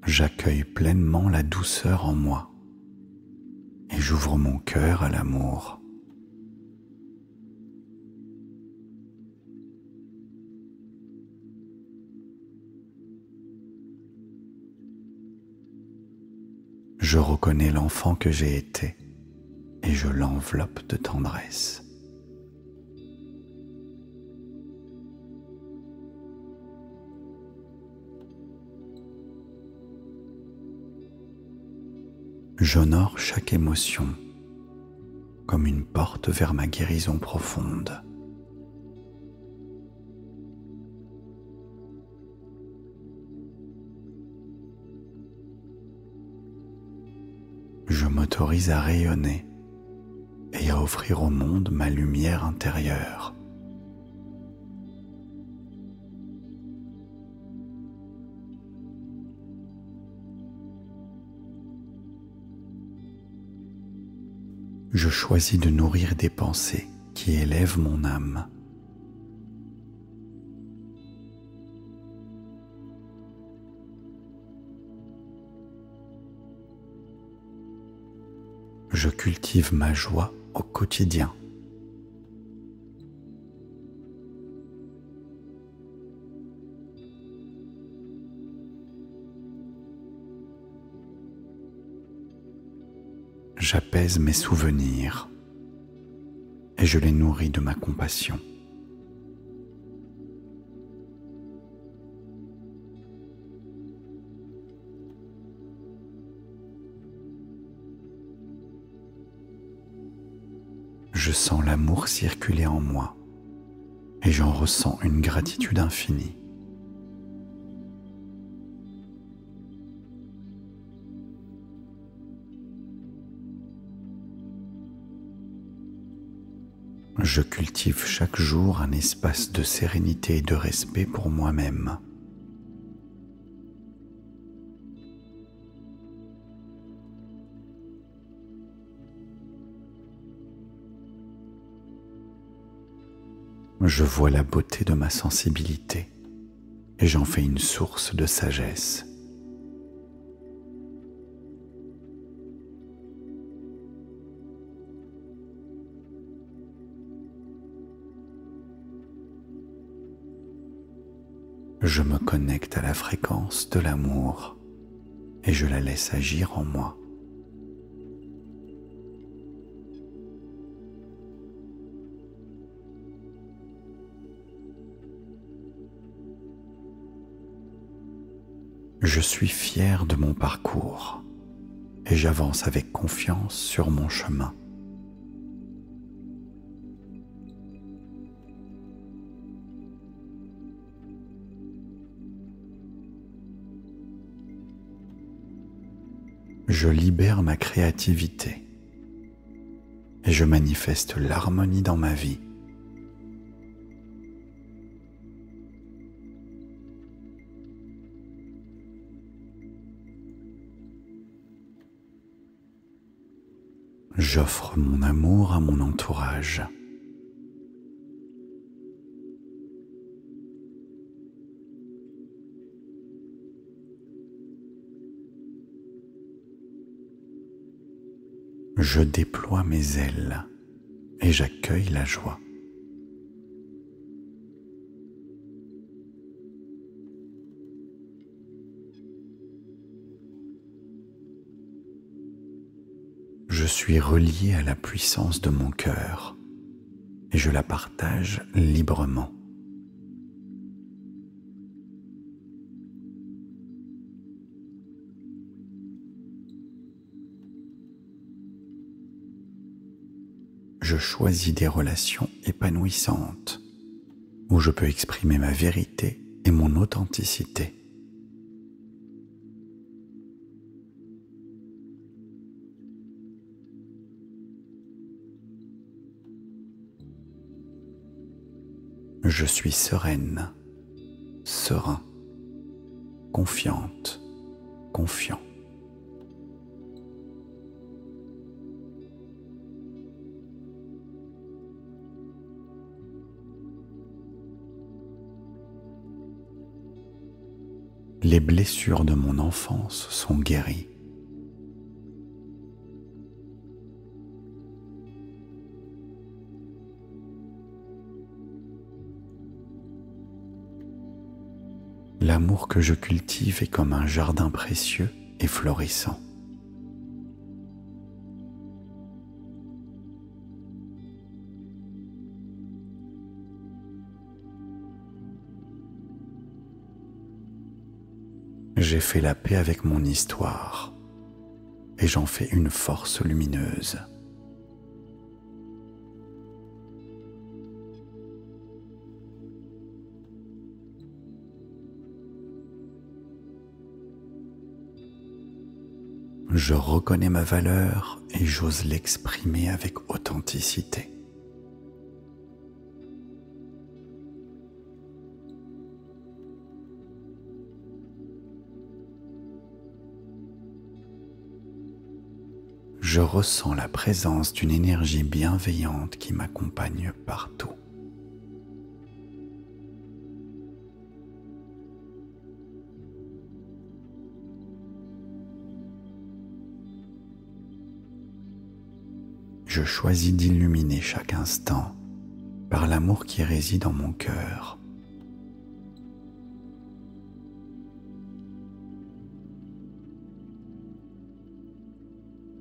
j'accueille pleinement la douceur en moi et j'ouvre mon cœur à l'amour. Je reconnais l'enfant que j'ai été et je l'enveloppe de tendresse. J'honore chaque émotion comme une porte vers ma guérison profonde. Je m'autorise à rayonner et à offrir au monde ma lumière intérieure. Je choisis de nourrir des pensées qui élèvent mon âme. Je cultive ma joie au quotidien. J'apaise mes souvenirs et je les nourris de ma compassion. Je sens l'amour circuler en moi et j'en ressens une gratitude infinie. Je cultive chaque jour un espace de sérénité et de respect pour moi-même. Je vois la beauté de ma sensibilité et j'en fais une source de sagesse. Je me connecte à la fréquence de l'amour et je la laisse agir en moi. Je suis fier de mon parcours et j'avance avec confiance sur mon chemin. Je libère ma créativité et je manifeste l'harmonie dans ma vie. J'offre mon amour à mon entourage. Je déploie mes ailes et j'accueille la joie. Je suis relié à la puissance de mon cœur et je la partage librement. Je choisis des relations épanouissantes où je peux exprimer ma vérité et mon authenticité. Je suis sereine, serein, confiante, confiant. Les blessures de mon enfance sont guéries. L'amour que je cultive est comme un jardin précieux et florissant. J'ai fait la paix avec mon histoire et j'en fais une force lumineuse. Je reconnais ma valeur et j'ose l'exprimer avec authenticité. Je ressens la présence d'une énergie bienveillante qui m'accompagne partout. Je choisis d'illuminer chaque instant par l'amour qui réside en mon cœur.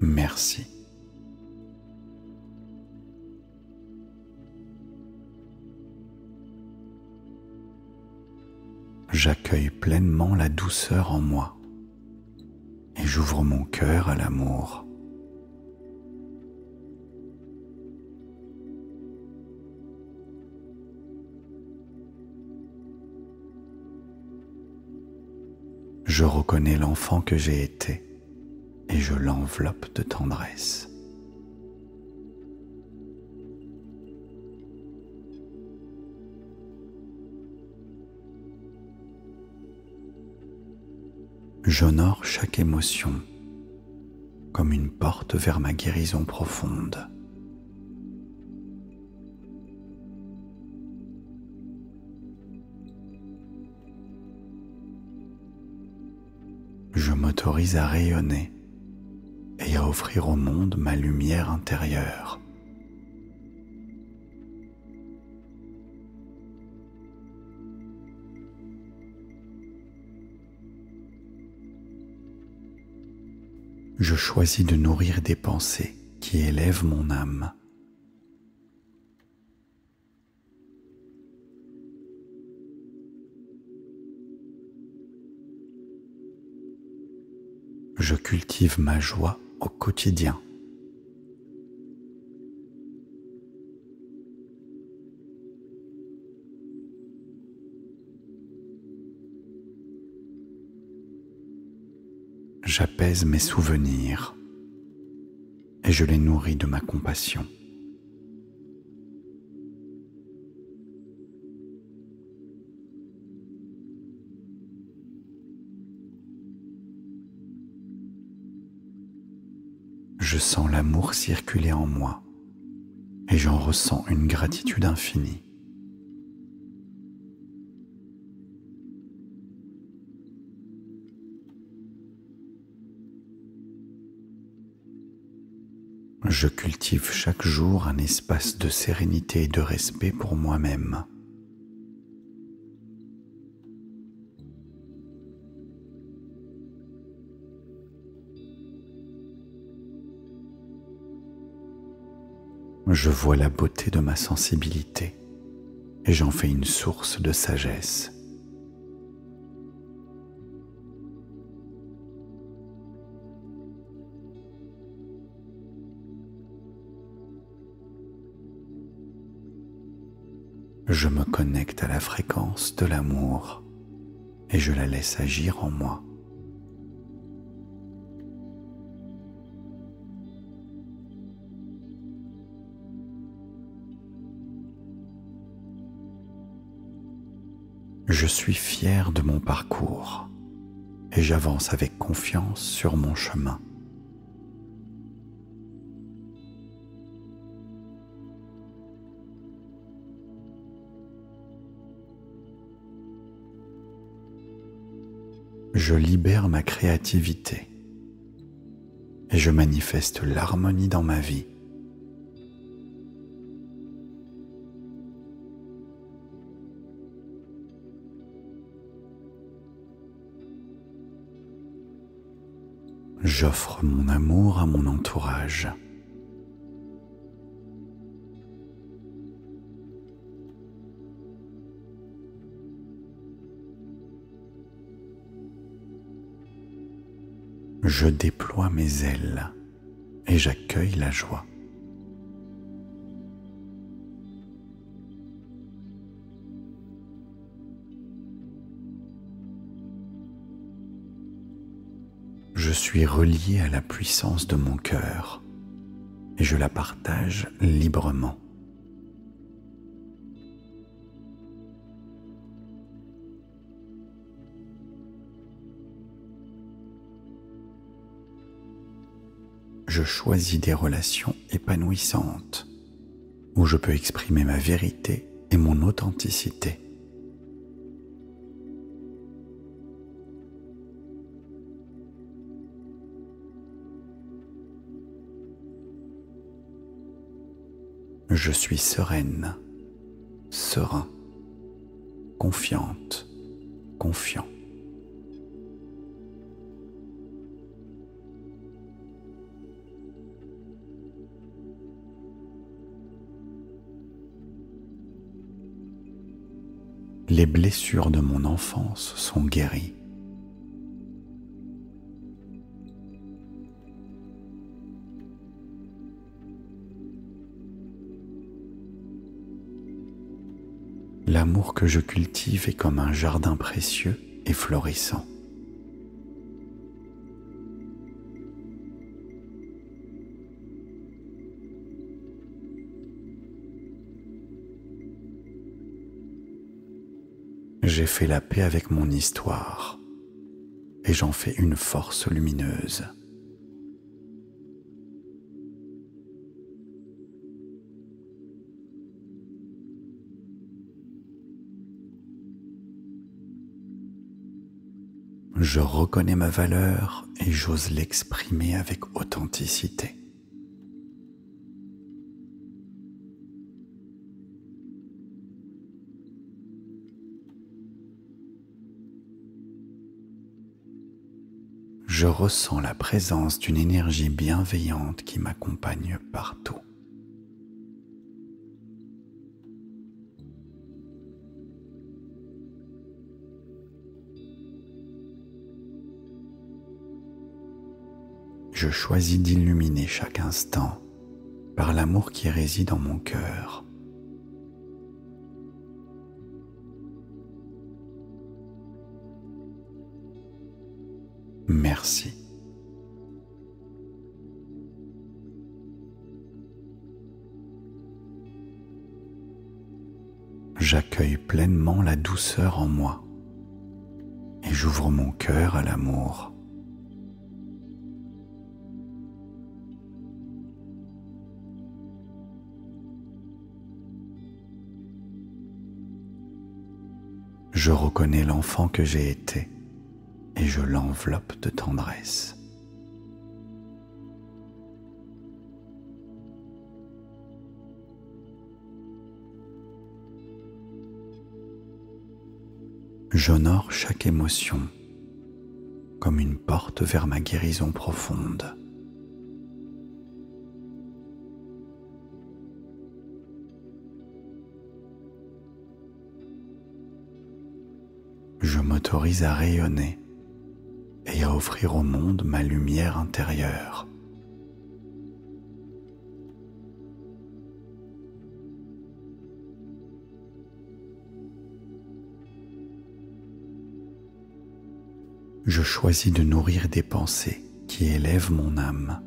Merci. J'accueille pleinement la douceur en moi et j'ouvre mon cœur à l'amour. Je reconnais l'enfant que j'ai été et je l'enveloppe de tendresse. J'honore chaque émotion comme une porte vers ma guérison profonde. Je m'autorise à rayonner et à offrir au monde ma lumière intérieure. Je choisis de nourrir des pensées qui élèvent mon âme. Je cultive ma joie au quotidien. J'apaise mes souvenirs et je les nourris de ma compassion. Je sens l'amour circuler en moi et j'en ressens une gratitude infinie. Je cultive chaque jour un espace de sérénité et de respect pour moi-même. Je vois la beauté de ma sensibilité et j'en fais une source de sagesse. Je me connecte à la fréquence de l'amour et je la laisse agir en moi. Je suis fier de mon parcours et j'avance avec confiance sur mon chemin. Je libère ma créativité et je manifeste l'harmonie dans ma vie. J'offre mon amour à mon entourage. Je déploie mes ailes et j'accueille la joie. Je suis relié à la puissance de mon cœur et je la partage librement. Je choisis des relations épanouissantes où je peux exprimer ma vérité et mon authenticité. Je suis sereine, serein, confiante, confiant. Les blessures de mon enfance sont guéries. L'amour que je cultive est comme un jardin précieux et florissant. J'ai fait la paix avec mon histoire et j'en fais une force lumineuse. Je reconnais ma valeur et j'ose l'exprimer avec authenticité. Je ressens la présence d'une énergie bienveillante qui m'accompagne partout. Je choisis d'illuminer chaque instant par l'amour qui réside en mon cœur. Merci. J'accueille pleinement la douceur en moi et j'ouvre mon cœur à l'amour. Je reconnais l'enfant que j'ai été et je l'enveloppe de tendresse. J'honore chaque émotion comme une porte vers ma guérison profonde. Je m'autorise à rayonner et à offrir au monde ma lumière intérieure. Je choisis de nourrir des pensées qui élèvent mon âme.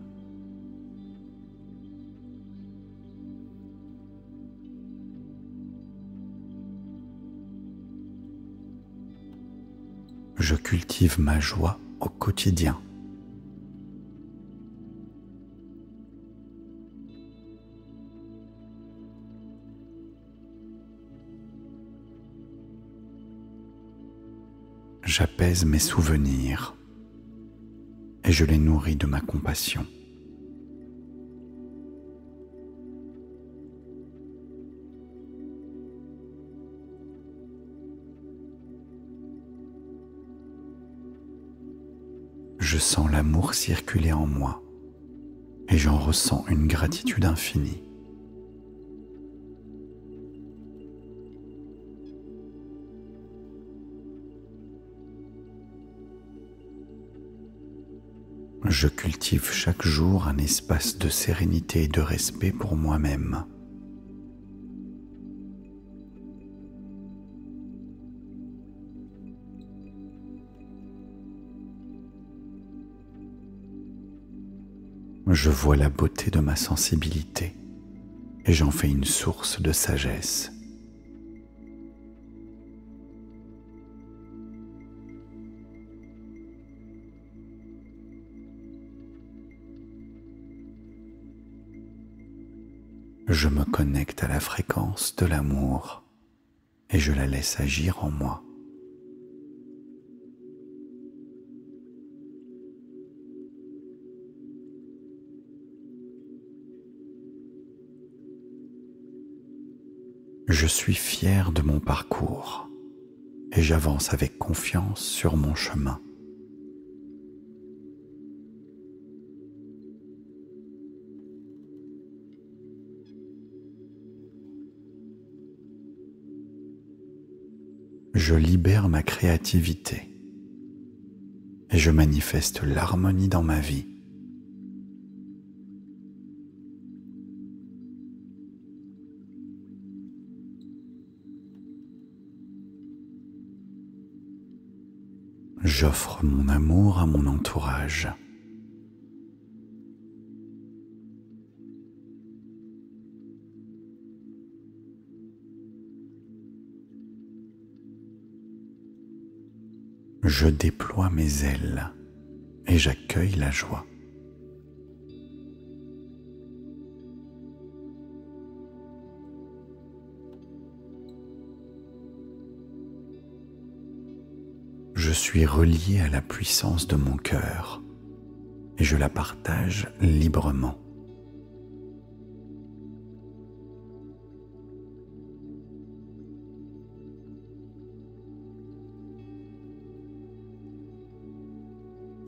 Je cultive ma joie au quotidien. J'apaise mes souvenirs et je les nourris de ma compassion. Je sens l'amour circuler en moi et j'en ressens une gratitude infinie. Je cultive chaque jour un espace de sérénité et de respect pour moi-même. Je vois la beauté de ma sensibilité et j'en fais une source de sagesse. Je me connecte à la fréquence de l'amour et je la laisse agir en moi. Je suis fier de mon parcours et j'avance avec confiance sur mon chemin. Je libère ma créativité et je manifeste l'harmonie dans ma vie. J'offre mon amour à mon entourage. Je déploie mes ailes et j'accueille la joie. Je suis relié à la puissance de mon cœur et je la partage librement.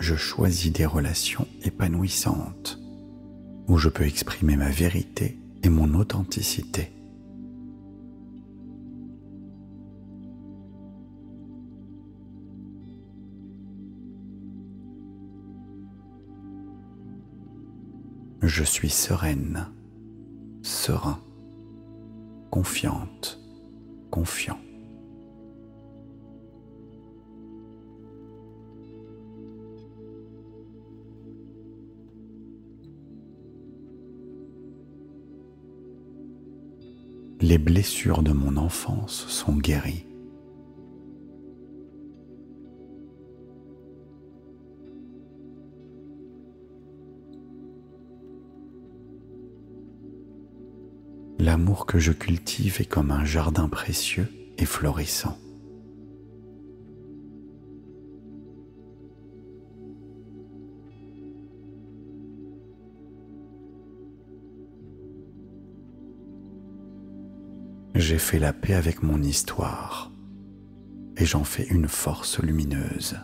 Je choisis des relations épanouissantes où je peux exprimer ma vérité et mon authenticité. Je suis sereine, serein, confiante, confiant. Les blessures de mon enfance sont guéries. L'amour que je cultive est comme un jardin précieux et florissant. J'ai fait la paix avec mon histoire et j'en fais une force lumineuse.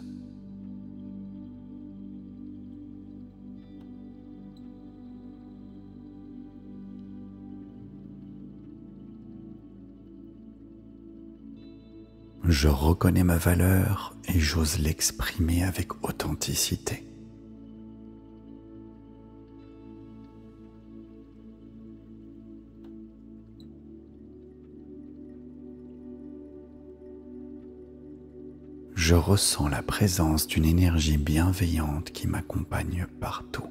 Je reconnais ma valeur et j'ose l'exprimer avec authenticité. Je ressens la présence d'une énergie bienveillante qui m'accompagne partout.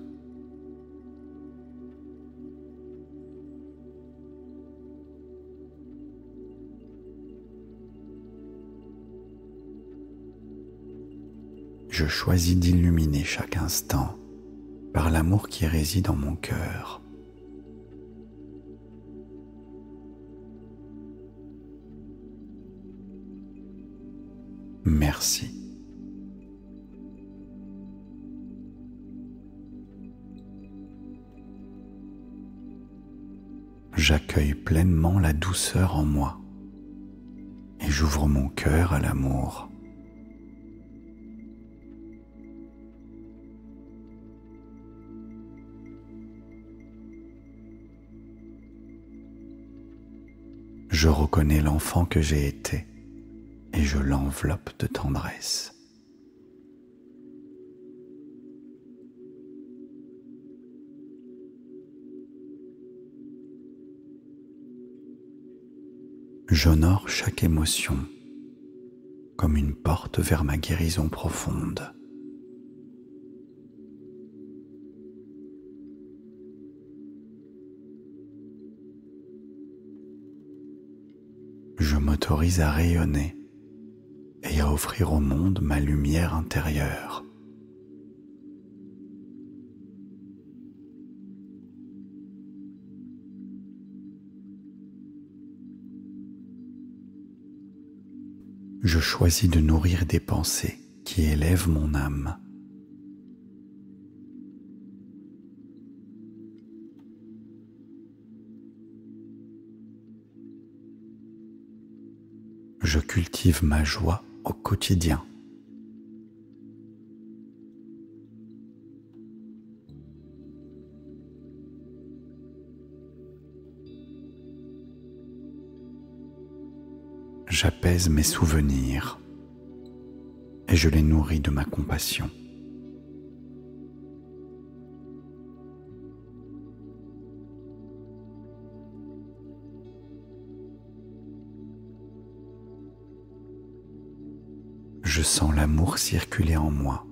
Je choisis d'illuminer chaque instant par l'amour qui réside en mon cœur. Merci J'accueille pleinement la douceur en moi et j'ouvre mon cœur à l'amour. Je reconnais l'enfant que j'ai été et je l'enveloppe de tendresse. J'honore chaque émotion comme une porte vers ma guérison profonde. Je m'autorise à rayonner et à offrir au monde ma lumière intérieure. Je choisis de nourrir des pensées qui élèvent mon âme. Je cultive ma joie au quotidien. J'apaise mes souvenirs et je les nourris de ma compassion. Je sens l'amour circuler en moi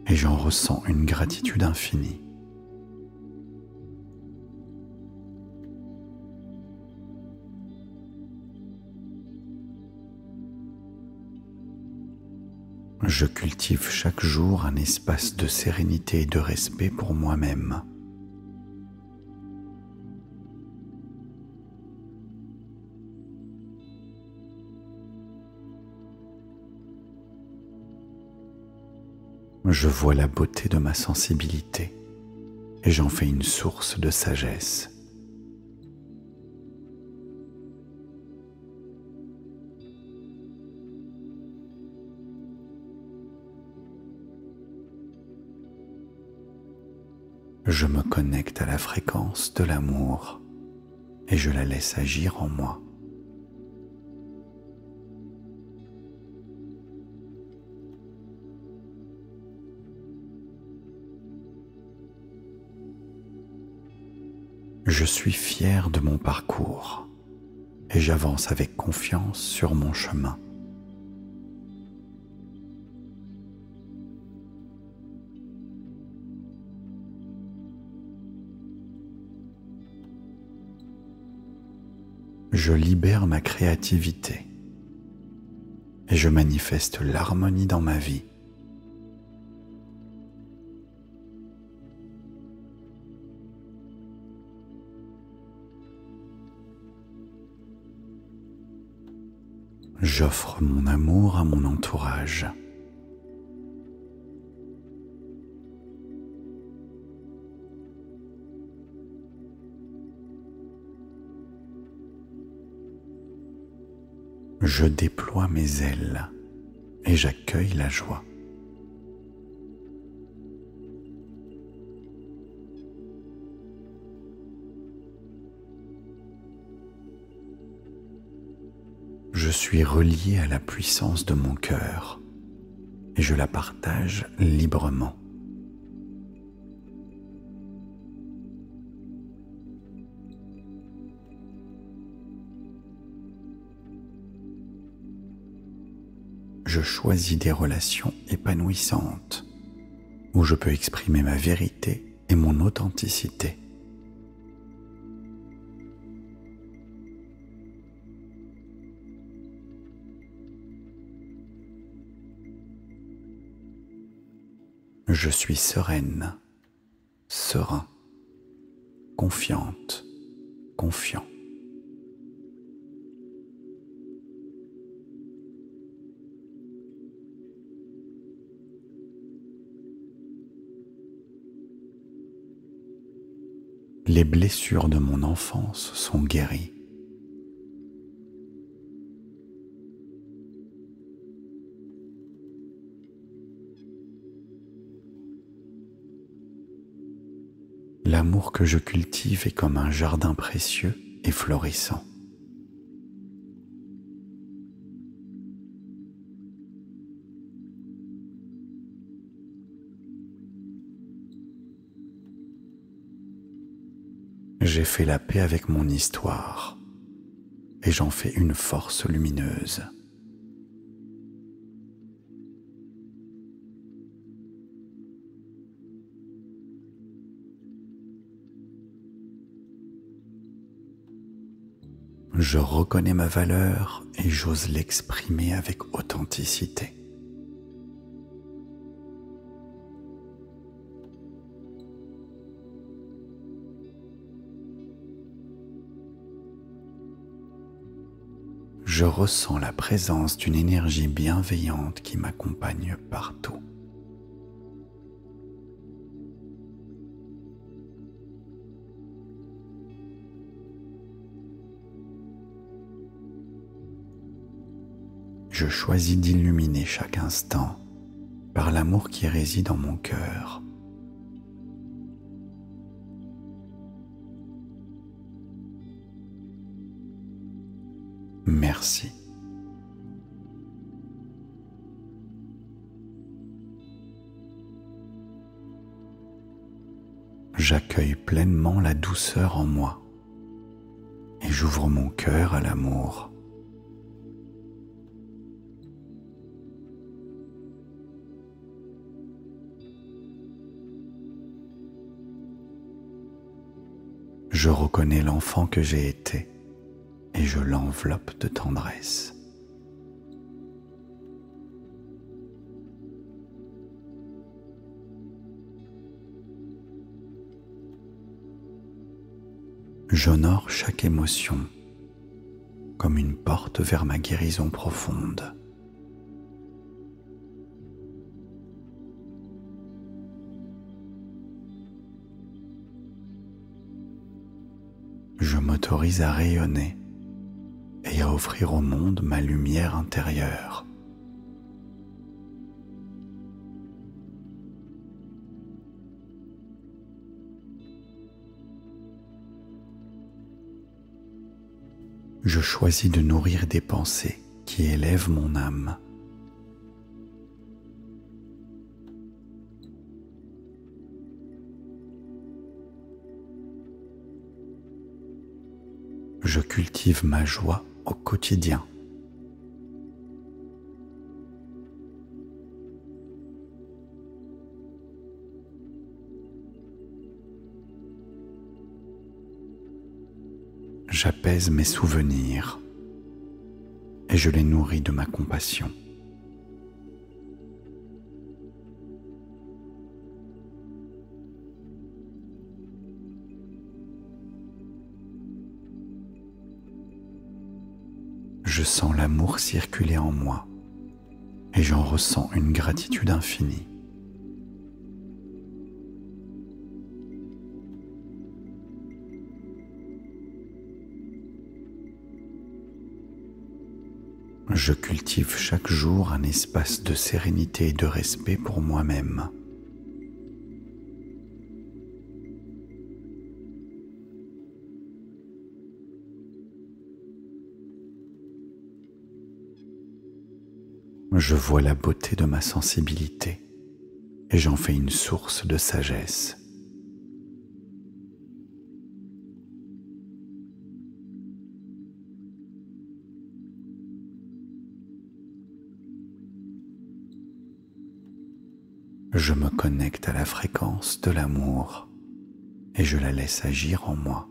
et j'en ressens une gratitude infinie. Je cultive chaque jour un espace de sérénité et de respect pour moi-même. Je vois la beauté de ma sensibilité et j'en fais une source de sagesse. Je me connecte à la fréquence de l'amour et je la laisse agir en moi. Je suis fier de mon parcours et j'avance avec confiance sur mon chemin. Je libère ma créativité et je manifeste l'harmonie dans ma vie. J'offre mon amour à mon entourage. Je déploie mes ailes et j'accueille la joie. Je suis relié à la puissance de mon cœur et je la partage librement. Je choisis des relations épanouissantes où je peux exprimer ma vérité et mon authenticité. Je suis sereine, serein, confiante, confiant. Les blessures de mon enfance sont guéries. L'amour que je cultive est comme un jardin précieux et florissant. J'ai fait la paix avec mon histoire et j'en fais une force lumineuse. Je reconnais ma valeur et j'ose l'exprimer avec authenticité. Je ressens la présence d'une énergie bienveillante qui m'accompagne partout. Je choisis d'illuminer chaque instant par l'amour qui réside en mon cœur. Merci. J'accueille pleinement la douceur en moi et j'ouvre mon cœur à l'amour. Je reconnais l'enfant que j'ai été et je l'enveloppe de tendresse. J'honore chaque émotion comme une porte vers ma guérison profonde. Je m'autorise à rayonner et à offrir au monde ma lumière intérieure. Je choisis de nourrir des pensées qui élèvent mon âme. Je cultive ma joie au quotidien. J'apaise mes souvenirs et je les nourris de ma compassion. Je sens l'amour circuler en moi et j'en ressens une gratitude infinie. Je cultive chaque jour un espace de sérénité et de respect pour moi-même. Je vois la beauté de ma sensibilité et j'en fais une source de sagesse. Je me connecte à la fréquence de l'amour et je la laisse agir en moi.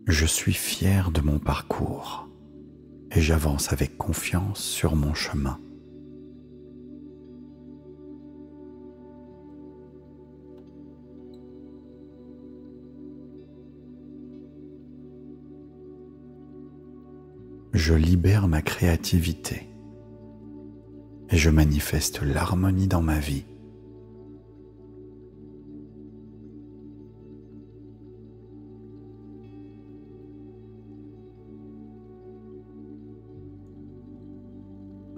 Je suis fier de mon parcours et j'avance avec confiance sur mon chemin. Je libère ma créativité et je manifeste l'harmonie dans ma vie.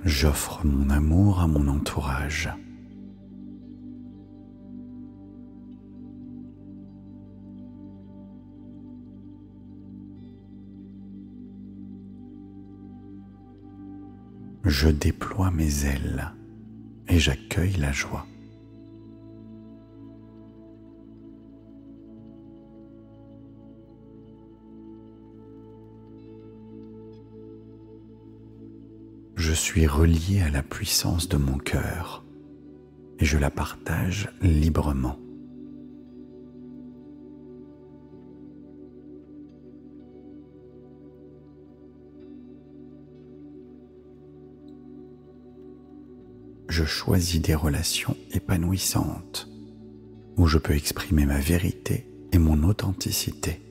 J'offre mon amour à mon entourage. Je déploie mes ailes et j'accueille la joie. Je suis relié à la puissance de mon cœur et je la partage librement. Je choisis des relations épanouissantes où je peux exprimer ma vérité et mon authenticité.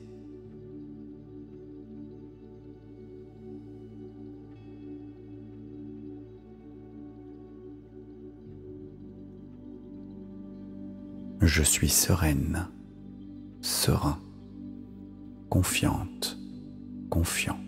Je suis sereine, serein, confiante, confiant.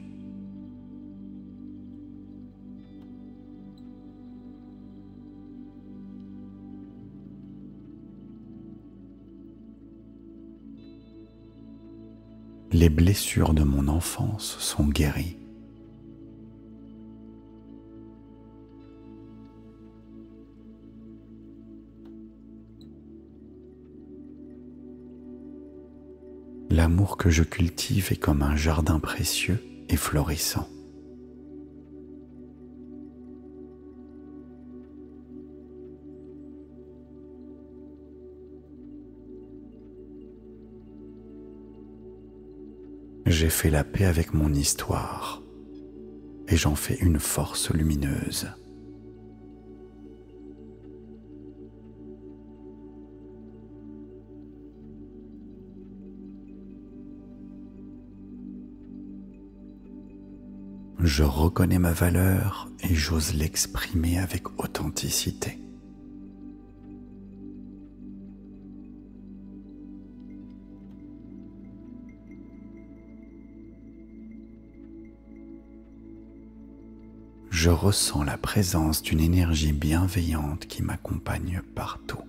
Les blessures de mon enfance sont guéries. L'amour que je cultive est comme un jardin précieux et florissant. J'ai fait la paix avec mon histoire et j'en fais une force lumineuse. Je reconnais ma valeur et j'ose l'exprimer avec authenticité. Je ressens la présence d'une énergie bienveillante qui m'accompagne partout.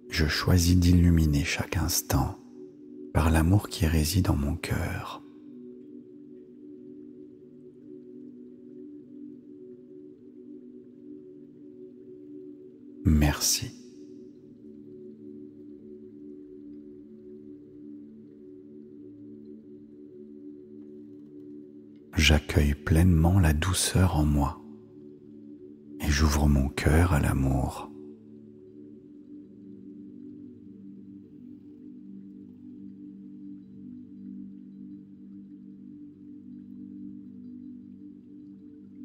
Je choisis d'illuminer chaque instant par l'amour qui réside en mon cœur. Merci. J'accueille pleinement la douceur en moi et j'ouvre mon cœur à l'amour.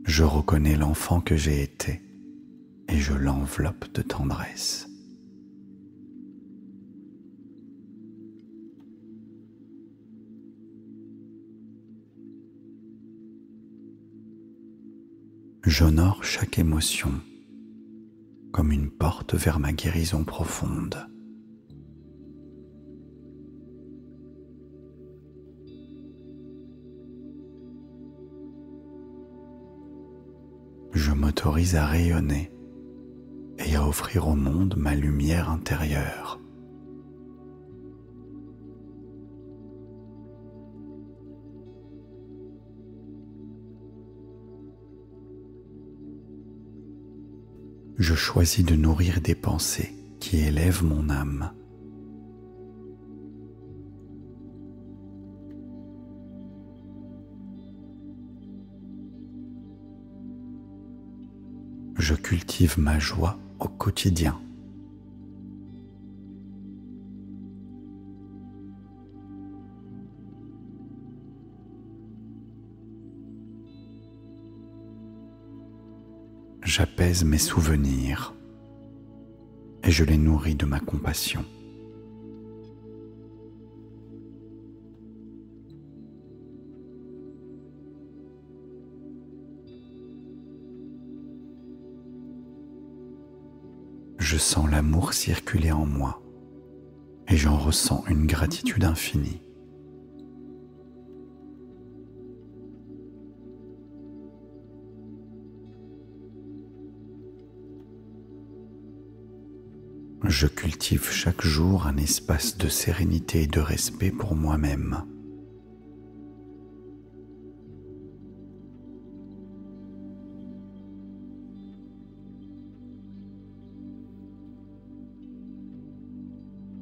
Je reconnais l'enfant que j'ai été et je l'enveloppe de tendresse. J'honore chaque émotion comme une porte vers ma guérison profonde. Je m'autorise à rayonner et à offrir au monde ma lumière intérieure. Je choisis de nourrir des pensées qui élèvent mon âme. Je cultive ma joie au quotidien. j'apaise mes souvenirs et je les nourris de ma compassion. Je sens l'amour circuler en moi et j'en ressens une gratitude infinie. Je cultive chaque jour un espace de sérénité et de respect pour moi-même.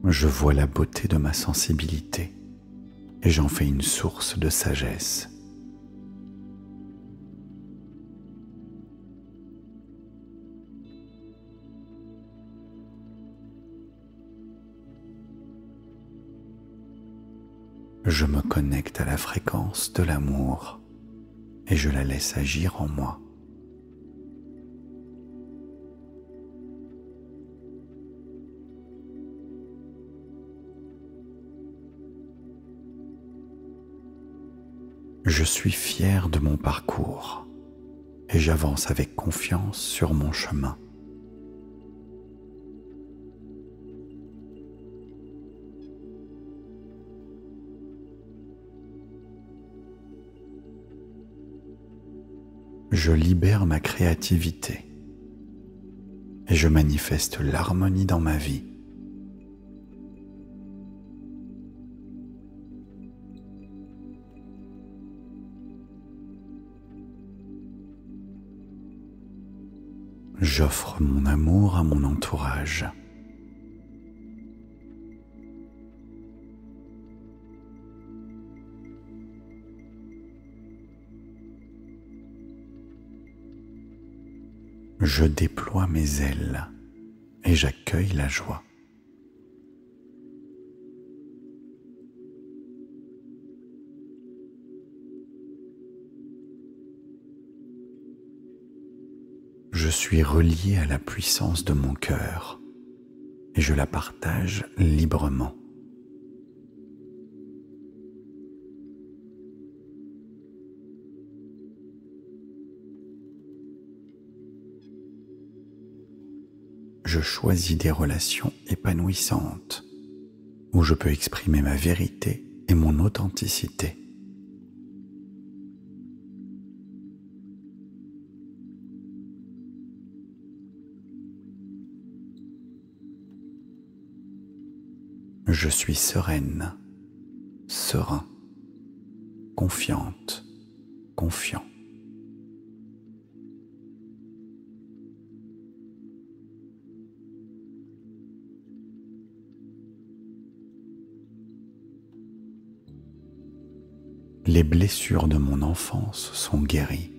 Je vois la beauté de ma sensibilité et j'en fais une source de sagesse. Je me connecte à la fréquence de l'amour et je la laisse agir en moi. Je suis fier de mon parcours et j'avance avec confiance sur mon chemin. Je libère ma créativité et je manifeste l'harmonie dans ma vie. J'offre mon amour à mon entourage. Je déploie mes ailes et j'accueille la joie. Je suis relié à la puissance de mon cœur et je la partage librement. Je choisis des relations épanouissantes où je peux exprimer ma vérité et mon authenticité. Je suis sereine, serein, confiante, confiant. Les blessures de mon enfance sont guéries.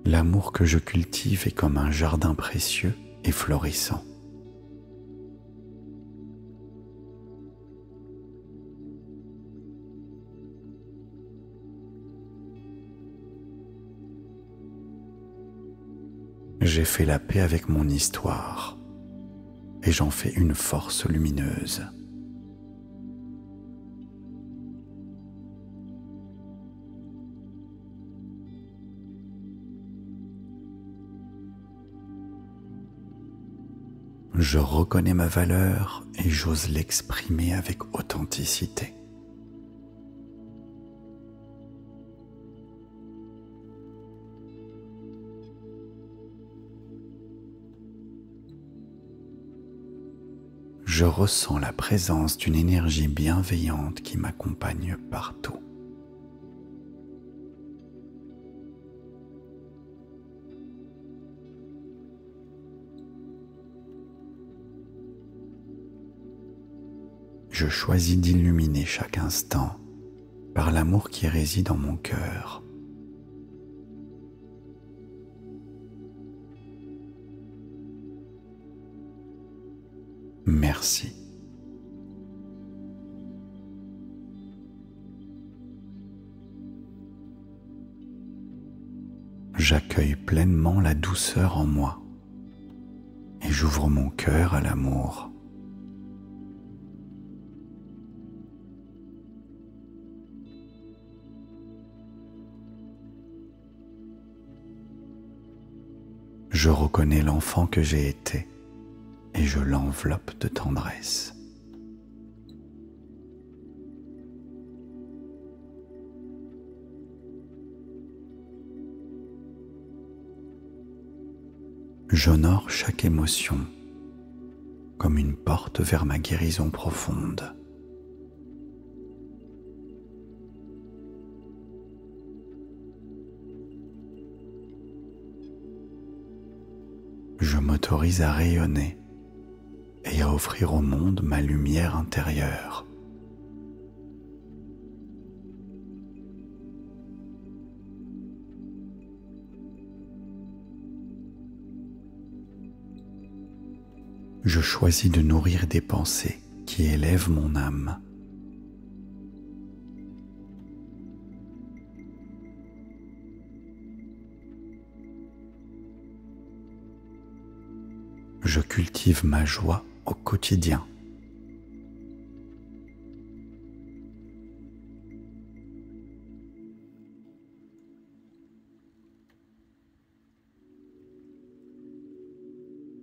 L'amour que je cultive est comme un jardin précieux et florissant. J'ai fait la paix avec mon histoire et j'en fais une force lumineuse. Je reconnais ma valeur et j'ose l'exprimer avec authenticité. Je ressens la présence d'une énergie bienveillante qui m'accompagne partout. Je choisis d'illuminer chaque instant par l'amour qui réside en mon cœur. Merci J'accueille pleinement la douceur en moi et j'ouvre mon cœur à l'amour. Je reconnais l'enfant que j'ai été et je l'enveloppe de tendresse. J'honore chaque émotion comme une porte vers ma guérison profonde. Je m'autorise à rayonner et à offrir au monde ma lumière intérieure. Je choisis de nourrir des pensées qui élèvent mon âme. Je cultive ma joie au quotidien.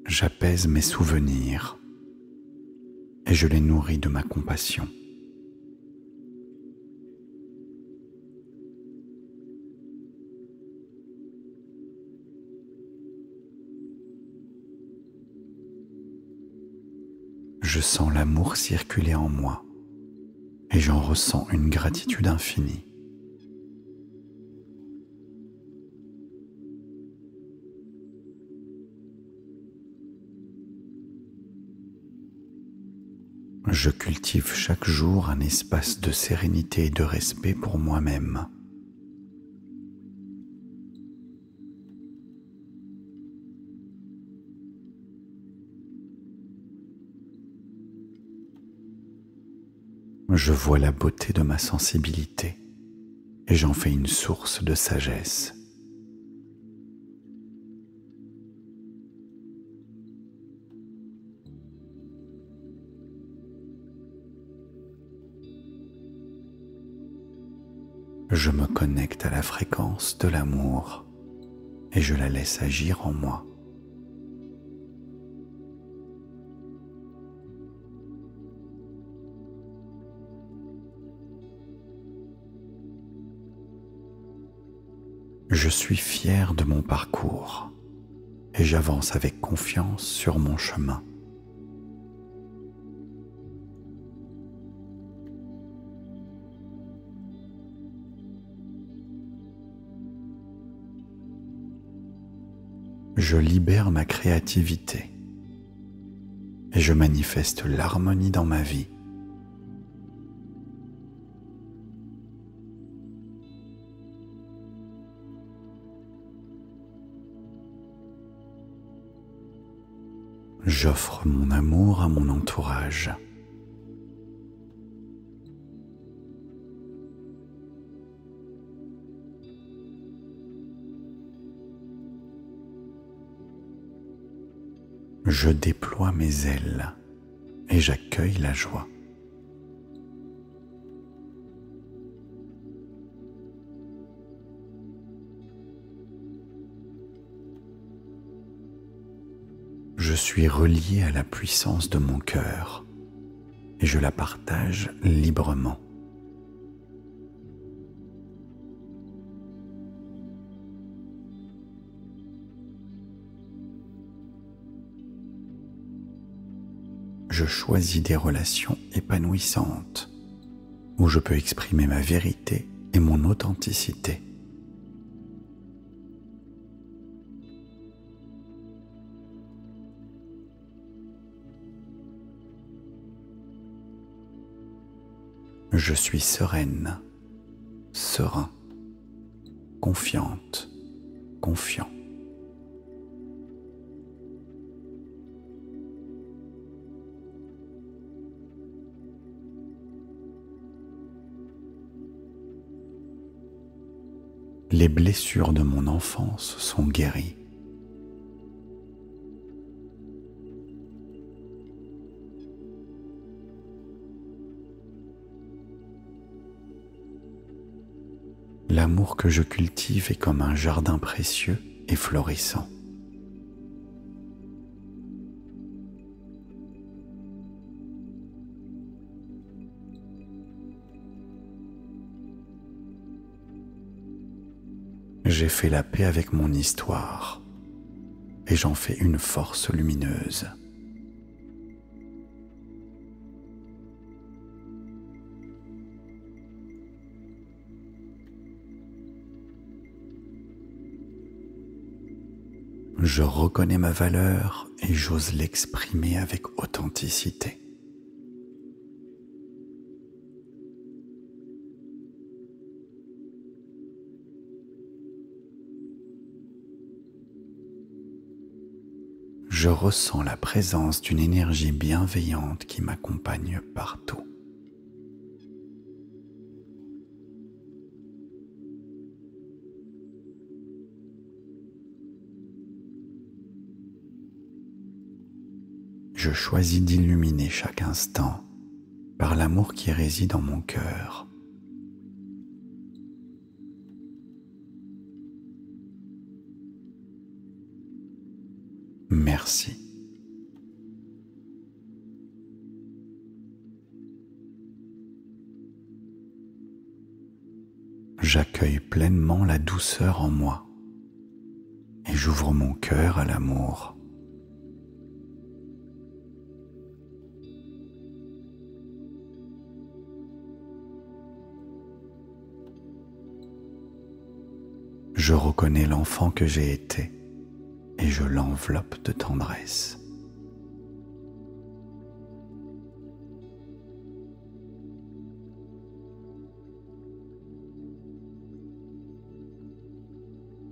J'apaise mes souvenirs et je les nourris de ma compassion. Je sens l'amour circuler en moi et j'en ressens une gratitude infinie. Je cultive chaque jour un espace de sérénité et de respect pour moi-même. Je vois la beauté de ma sensibilité et j'en fais une source de sagesse. Je me connecte à la fréquence de l'amour et je la laisse agir en moi. Je suis fier de mon parcours et j'avance avec confiance sur mon chemin. Je libère ma créativité et je manifeste l'harmonie dans ma vie. J'offre mon amour à mon entourage. Je déploie mes ailes et j'accueille la joie. Je suis relié à la puissance de mon cœur et je la partage librement. Je choisis des relations épanouissantes où je peux exprimer ma vérité et mon authenticité. Je suis sereine, serein, confiante, confiant. Les blessures de mon enfance sont guéries. L'amour que je cultive est comme un jardin précieux et florissant. J'ai fait la paix avec mon histoire et j'en fais une force lumineuse. Je reconnais ma valeur et j'ose l'exprimer avec authenticité. Je ressens la présence d'une énergie bienveillante qui m'accompagne partout. Je choisis d'illuminer chaque instant par l'amour qui réside en mon cœur. Merci. J'accueille pleinement la douceur en moi et j'ouvre mon cœur à l'amour. Je reconnais l'enfant que j'ai été et je l'enveloppe de tendresse.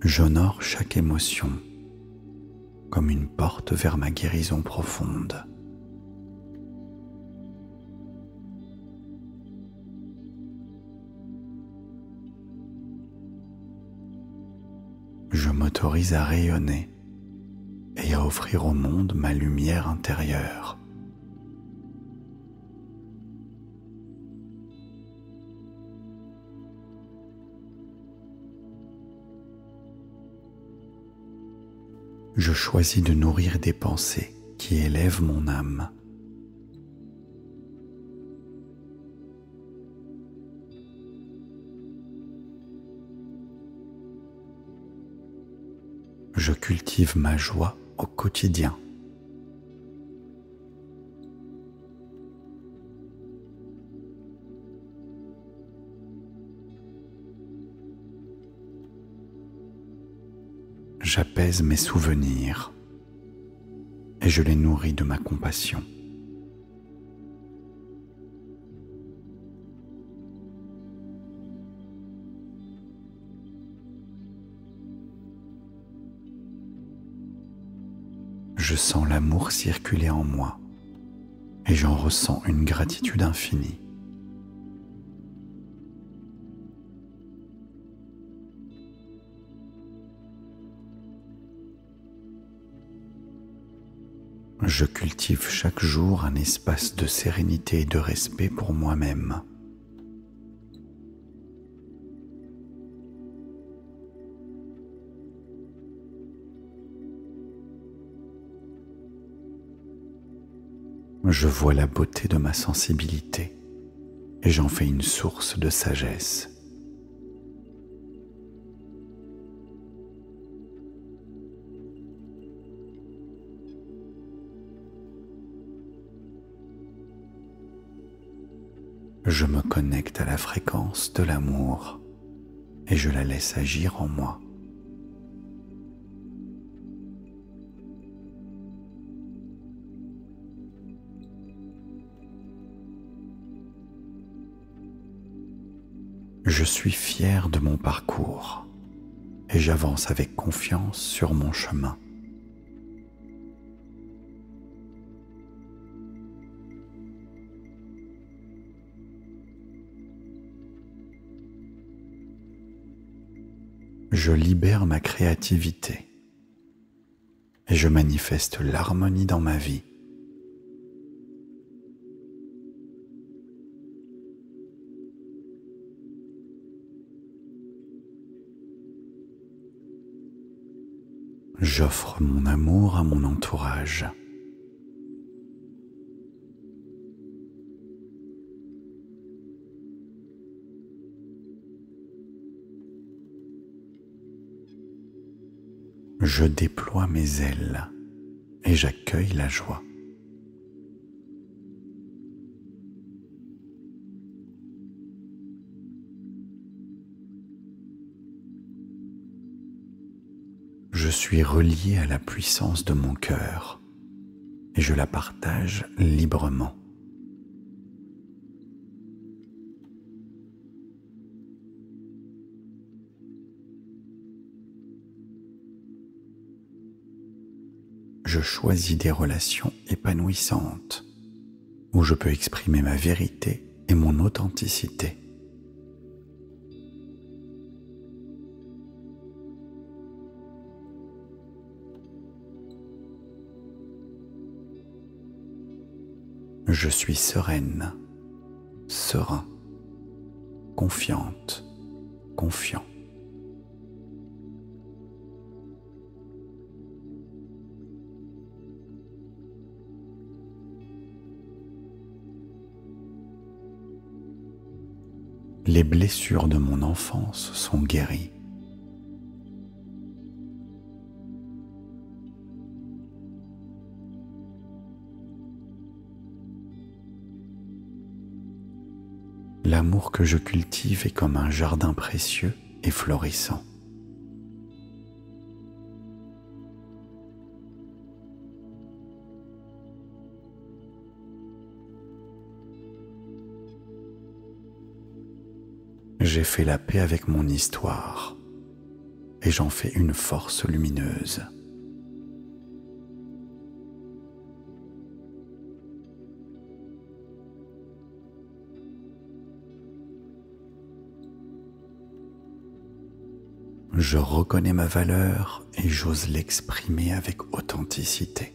J'honore chaque émotion comme une porte vers ma guérison profonde. Je m'autorise à rayonner et à offrir au monde ma lumière intérieure. Je choisis de nourrir des pensées qui élèvent mon âme. Je cultive ma joie au quotidien. J'apaise mes souvenirs et je les nourris de ma compassion. Je sens l'amour circuler en moi et j'en ressens une gratitude infinie. Je cultive chaque jour un espace de sérénité et de respect pour moi-même. Je vois la beauté de ma sensibilité et j'en fais une source de sagesse. Je me connecte à la fréquence de l'amour et je la laisse agir en moi. Je suis fier de mon parcours et j'avance avec confiance sur mon chemin. Je libère ma créativité et je manifeste l'harmonie dans ma vie. J'offre mon amour à mon entourage. Je déploie mes ailes et j'accueille la joie. Je suis relié à la puissance de mon cœur et je la partage librement. Je choisis des relations épanouissantes où je peux exprimer ma vérité et mon authenticité. Je suis sereine, serein, confiante, confiant. Les blessures de mon enfance sont guéries. L'amour que je cultive est comme un jardin précieux et florissant. J'ai fait la paix avec mon histoire et j'en fais une force lumineuse. Je reconnais ma valeur et j'ose l'exprimer avec authenticité.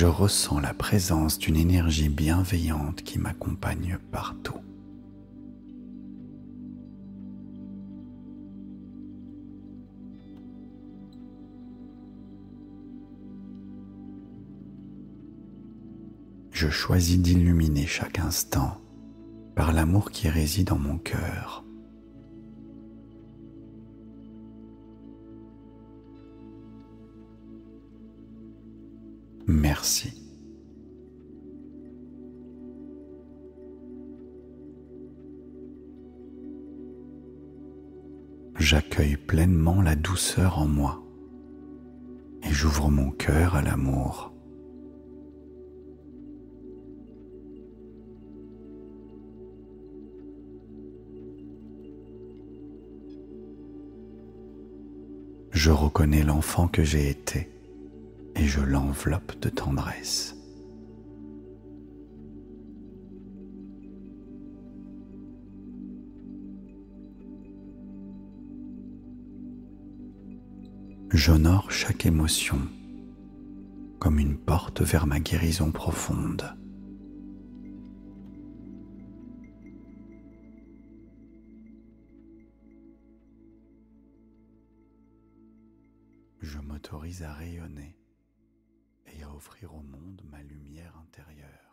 Je ressens la présence d'une énergie bienveillante qui m'accompagne partout. Je choisis d'illuminer chaque instant par l'amour qui réside en mon cœur. Merci. J'accueille pleinement la douceur en moi et j'ouvre mon cœur à l'amour. Je reconnais l'enfant que j'ai été et je l'enveloppe de tendresse. J'honore chaque émotion comme une porte vers ma guérison profonde. Je m'autorise à rayonner et à offrir au monde ma lumière intérieure.